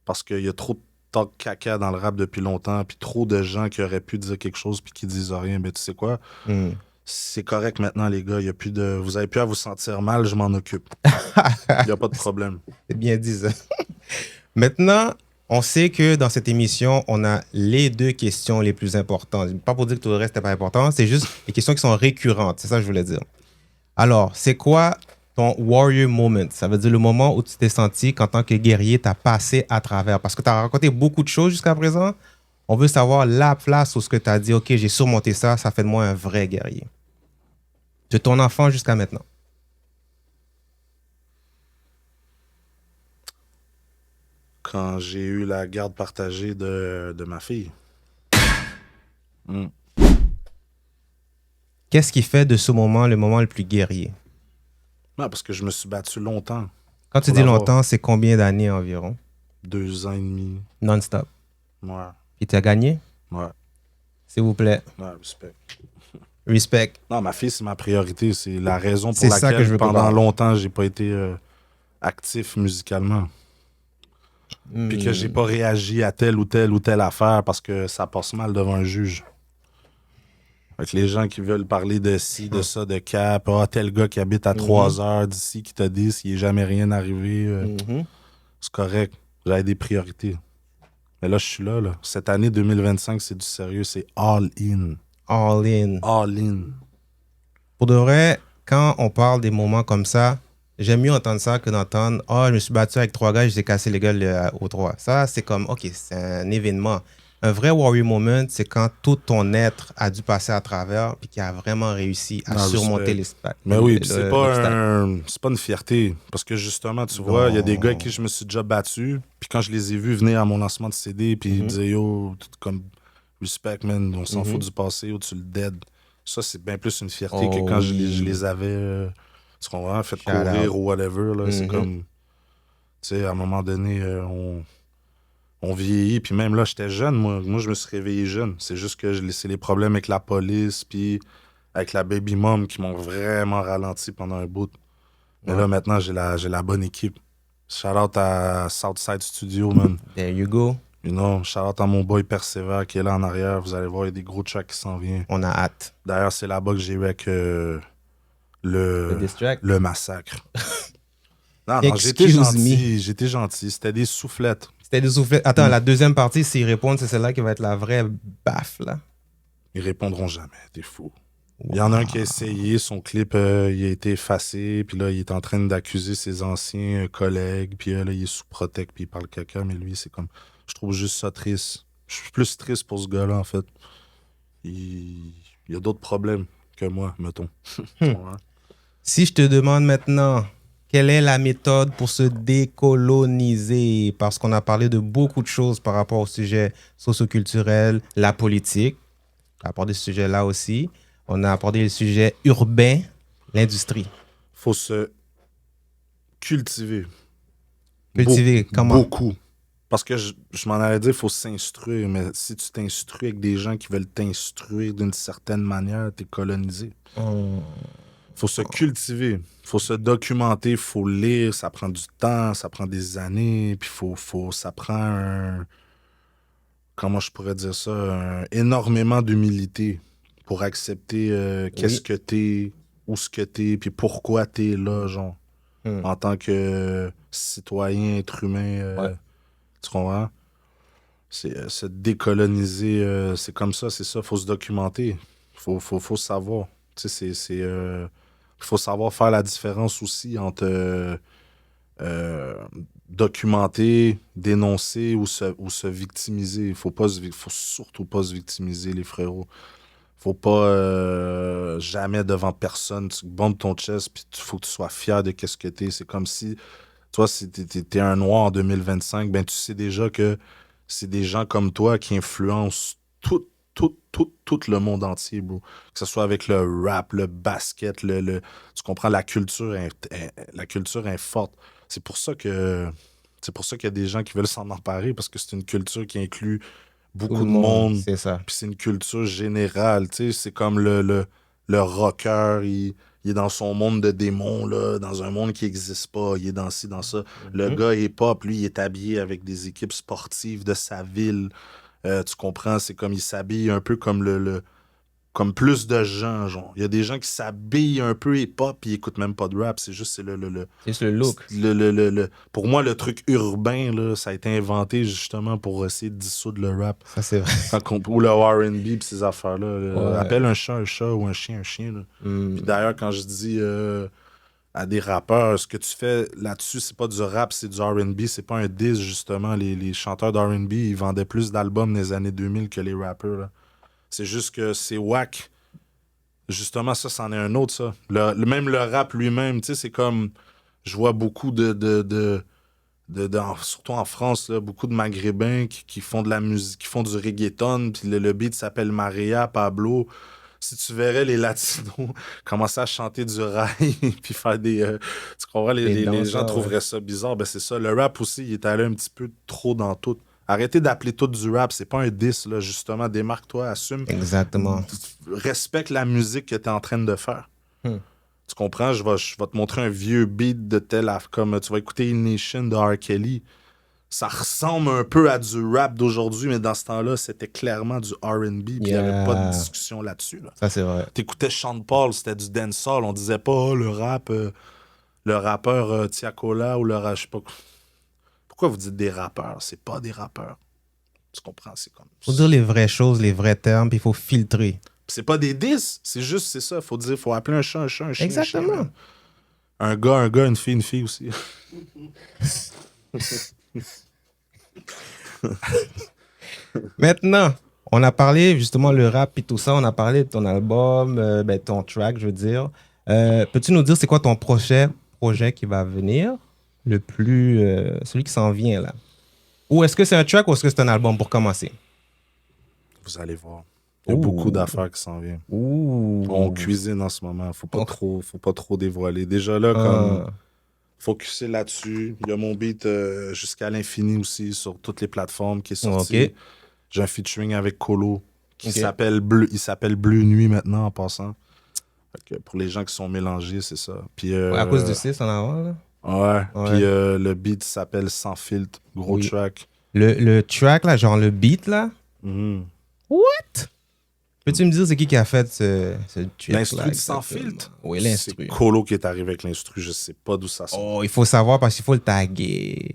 Parce qu'il y a trop de tas de caca dans le rap depuis longtemps, puis trop de gens qui auraient pu dire quelque chose puis qui disent rien. Mais tu sais quoi? Hmm. C'est correct maintenant, les gars. Vous avez plus à vous sentir mal, je m'en occupe. Il n'y a pas de problème. C'est bien dit, ça. Maintenant, on sait que dans cette émission, on a les 2 questions les plus importantes. Pas pour dire que tout le reste n'est pas important, c'est juste les questions qui sont récurrentes. C'est ça que je voulais dire. Alors, c'est quoi ton warrior moment? Ça veut dire le moment où tu t'es senti qu'en tant que guerrier, tu as passé à travers. Parce que tu as raconté beaucoup de choses jusqu'à présent. On veut savoir la place où ce que tu as dit, OK, j'ai surmonté ça, ça fait de moi un vrai guerrier. De ton enfant jusqu'à maintenant. Quand j'ai eu la garde partagée de ma fille. Qu'est-ce qui fait de ce moment le moment le plus guerrier? Non, parce que je me suis battu longtemps. Quand tu Pour dis l'avoir. longtemps, c'est combien d'années environ? 2 ans et demi. Non-stop. Ouais. Et tu as gagné? Ouais. S'il vous plaît. Ouais, respect. Respect. Non, ma fille, c'est ma priorité. C'est la raison C'est pour ça que laquelle je veux pas pendant parler. longtemps, j'ai pas été actif musicalement. Puis que j'ai pas réagi à telle ou telle affaire parce que ça passe mal devant un juge. Avec les gens qui veulent parler de ci, de ça, de cap, tel gars qui habite à 3 heures d'ici qui t'a dit s'il est jamais rien arrivé, Mhm. c'est correct. J'avais des priorités. Mais là, je suis là. Cette année 2025, c'est du sérieux. C'est all in. All in. All in. Pour de vrai, quand on parle des moments comme ça, j'aime mieux entendre ça que d'entendre « Oh, je me suis battu avec 3 gars et j'ai cassé les gueules aux 3. » Ça, c'est comme « OK, c'est un événement. » Un vrai warrior moment, c'est quand tout ton être a dû passer à travers puis qui a vraiment réussi à Non, surmonter respect. l'obstacle. Mais oui, puis c'est l'obstacle. c'est pas une fierté. Parce que justement, tu vois, il y a des gars avec qui je me suis déjà battu. Puis quand je les ai vus venir à mon lancement de CD, puis ils me disaient yo, tout comme respect, man, on s'en fout du passé, yo, tu le dead. Ça, c'est bien plus une fierté que quand je les avais, tu comprends, fait courir ou whatever. Là, c'est comme, tu sais, à un moment donné, on vieillit. Puis même là, j'étais jeune, moi. Moi, je me suis réveillé jeune. C'est juste que j'ai laissé les problèmes avec la police, puis avec la baby mom qui m'ont vraiment ralenti pendant un bout. Mais là, maintenant, j'ai la bonne équipe. Shout out à Southside Studio, man. There you go. You know, shout out à mon boy Persévère qui est là en arrière. Vous allez voir, il y a des gros tracks qui s'en viennent. On a hâte. D'ailleurs, c'est là-bas que j'ai eu avec Le diss track? le massacre. Non, Excuse me. j'étais gentil. C'était des soufflettes. C'était des soufflets. Attends, la deuxième partie, s'ils répondent, c'est celle-là qui va être la vraie baffe, là. Ils répondront jamais, t'es fou. Il y en a un qui a essayé, son clip, il a été effacé, puis là, il est en train d'accuser ses anciens collègues, puis là, il est sous protect, puis il parle caca, mais lui, c'est comme... Je trouve juste ça triste. Je suis plus triste pour ce gars-là, en fait. Il y a d'autres problèmes que moi, mettons. Ouais. Si je te demande maintenant, quelle est la méthode pour se décoloniser? Parce qu'on a parlé de beaucoup de choses par rapport au sujet socioculturel, la politique. On a abordé ce sujet-là aussi. On a abordé le sujet urbain, l'industrie. Faut se cultiver. Cultiver, comment? Beaucoup. Parce que je m'en allais dire, il faut s'instruire, mais si tu t'instruis avec des gens qui veulent t'instruire d'une certaine manière, t'es colonisé. Faut se cultiver, faut se documenter, faut lire, ça prend du temps, ça prend des années, puis ça prend comment je pourrais dire ça, énormément d'humilité pour accepter qu'est-ce que t'es, où ce que t'es, puis pourquoi t'es là, genre, en tant que citoyen, être humain, tu comprends? C'est se décoloniser, c'est comme ça, c'est ça, faut se documenter, faut savoir, tu sais, faut savoir faire la différence aussi entre documenter, dénoncer ou se victimiser. Faut surtout pas se victimiser, les frérots. Faut pas jamais devant personne, tu bombes ton chest, puis faut que tu sois fier de qu'est-ce que t'es. C'est comme si, toi, si t'es un noir en 2025, ben tu sais déjà que c'est des gens comme toi qui influencent tout le monde entier, bro. Que ce soit avec le rap, le basket, tu comprends, la culture est forte. C'est pour ça qu'il y a des gens qui veulent s'en emparer, parce que c'est une culture qui inclut beaucoup de monde. C'est ça. Puis c'est une culture générale, tu sais. C'est comme le rocker, il est dans son monde de démons, là, dans un monde qui n'existe pas. Il est dans ci, dans ça. Le gars hip-hop, lui, il est habillé avec des équipes sportives de sa ville. Tu comprends? C'est comme il s'habille un peu comme comme plus de gens, genre. Il y a des gens qui s'habillent un peu hip-hop et ils écoutent même pas de rap. C'est juste c'est le look. Pour moi, le truc urbain, là, ça a été inventé justement pour essayer de dissoudre le rap. Ça, c'est vrai. Ou le R&B et ces affaires-là. Appelle un chat ou un chien. Là. Puis d'ailleurs, quand je dis à des rappeurs, ce que tu fais là-dessus, c'est pas du rap, c'est du R&B. C'est pas un diss, justement. Les chanteurs d'R&B, ils vendaient plus d'albums dans les années 2000 que les rappeurs, là. C'est juste que c'est whack. Justement, ça, c'en est un autre, ça. Même le rap lui-même, tu sais, c'est comme... Je vois beaucoup surtout en France, là, beaucoup de Maghrébins qui font de la musique, qui font du reggaeton, puis le beat s'appelle Maria, Pablo. Si tu verrais les Latinos commencer à chanter du rail, puis faire des... tu comprends, les gens trouveraient ça bizarre. Ben c'est ça. Le rap aussi, il est allé un petit peu trop dans tout. Arrêtez d'appeler tout du rap, c'est pas un diss, là, justement. Démarque-toi, assume. Exactement. Respecte la musique que t'es en train de faire. Tu comprends? Je vais te montrer un vieux beat de comme tu vas écouter In Nation de R. Kelly. Ça ressemble un peu à du rap d'aujourd'hui, mais dans ce temps-là, c'était clairement du R&B, puis il n'y avait pas de discussion là-dessus. Là. Ça, c'est vrai. T'écoutais Sean Paul, c'était du dancehall. On disait pas, le rappeur Tiakola ou le rap, je sais pas. Pourquoi vous dites des rappeurs? C'est pas des rappeurs. Tu comprends? C'est comme... Faut dire les vraies choses, les vrais termes, puis il faut filtrer. C'est pas des diss, c'est ça. Faut appeler un chat, un chien. Exactement. Un chien, un gars, une fille aussi. Maintenant, on a parlé justement le rap et tout ça. On a parlé de ton album, ton track, je veux dire. Peux-tu nous dire c'est quoi ton projet qui va venir? Celui qui s'en vient, là. Ou est-ce que c'est un track ou est-ce que c'est un album pour commencer? Vous allez voir. Il y a beaucoup d'affaires qui s'en viennent. On cuisine en ce moment. Faut pas trop dévoiler. Déjà là, comme focusser là-dessus. Il y a mon beat jusqu'à l'infini aussi sur toutes les plateformes qui est sorti. J'ai un featuring avec Colo qui s'appelle Bleu. Il s'appelle Bleu Nuit maintenant en passant. Pour les gens qui sont mélangés, c'est ça. Puis, à cause de 6 en avant, là? Ouais. Puis le beat s'appelle Sans filtre. Gros track. Le track, là, genre le beat, là? What? Peux-tu me dire c'est qui a fait ce track? L'instru de Sans filtre? Oui, l'instru. C'est Colo qui est arrivé avec l'instru. Je sais pas d'où ça sort. Oh, il faut savoir parce qu'il faut le taguer.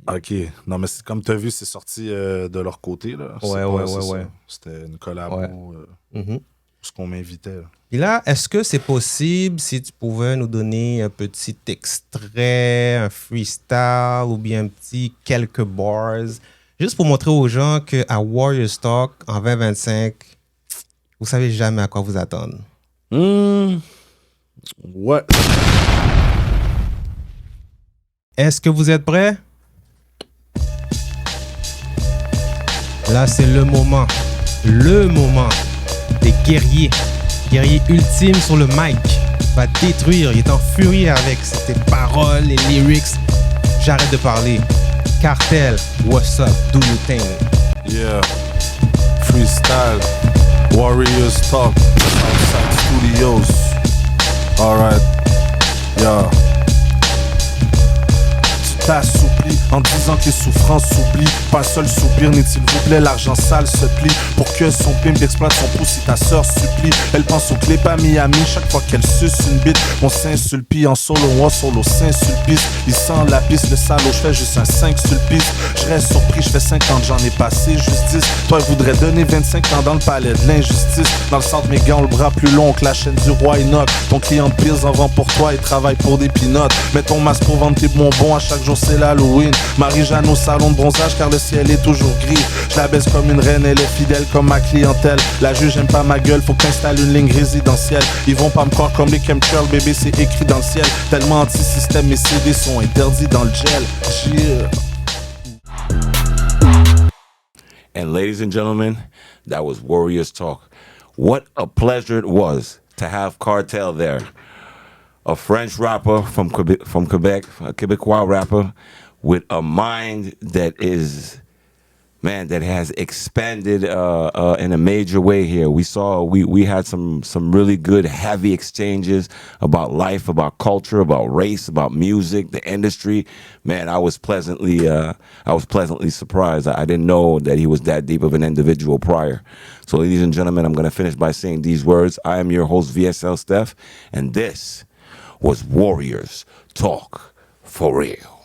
OK. Non, mais comme tu as vu, c'est sorti de leur côté. Là. Ouais. C'était une collabo. Ce qu'on m'invitait. Et là, est-ce que c'est possible si tu pouvais nous donner un petit extrait, un freestyle ou bien quelques bars, juste pour montrer aux gens qu'à Warriors Talk, en 2025, vous savez jamais à quoi vous attendre. Ouais. Est-ce que vous êtes prêts? Là, c'est le moment des guerriers. Guerrier ultime sur le mic. Va détruire. Il est en furie avec ses paroles, les lyrics. J'arrête de parler. Cartel, what's up? Do you think? Yeah. Freestyle. Warriors Talk. Southside Studios. Alright. Yeah. Tu t'assouplis en disant que les souffrances s'oublient. Pas un seul soupir, ni s'il vous plaît, l'argent sale se plie. Pour que son pimp exploite son pouce si ta sœur supplie. Elle pense au clip à Miami chaque fois qu'elle suce une bite. Mon sein sulpie en solo, moi solo Saint-Sulpice. Il sent la piste, le salaud, je fais juste un 5 sulpice. Je reste surpris, je fais 50, j'en ai passé juste 10. Toi, il voudrait donner 25 ans dans le palais de l'injustice. Dans le centre, mes gants ont le bras plus long que la chaîne du roi Enoch. Ton client de pire en vend pour toi et travaille pour des pinottes. Mets ton masque pour vendre tes bonbons, à chaque jour c'est l'Halloween. Marie-Jeanne au salon de bronzage car le ciel est toujours gris. Je la baisse comme une reine, elle est fidèle comme ma clientèle. La juge aime pas ma gueule, faut que t'installes une ligne résidentielle. Ils vont pas me croire comme les chemtrails, bébé c'est écrit dans le ciel. Tellement anti-système, mes CD sont interdits dans le gel. Yeah. And ladies and gentlemen, that was Warriors Talk. What a pleasure it was to have Cartel there. A French rapper from Quebec, a Quebecois rapper with a mind that is, man, that has expanded in a major way here. We had some really good, heavy exchanges about life, about culture, about race, about music, the industry. Man, I was pleasantly surprised. I didn't know that he was that deep of an individual prior. So, ladies and gentlemen, I'm going to finish by saying these words. I am your host, VSL Steph, and this was Warriors Talk for Real.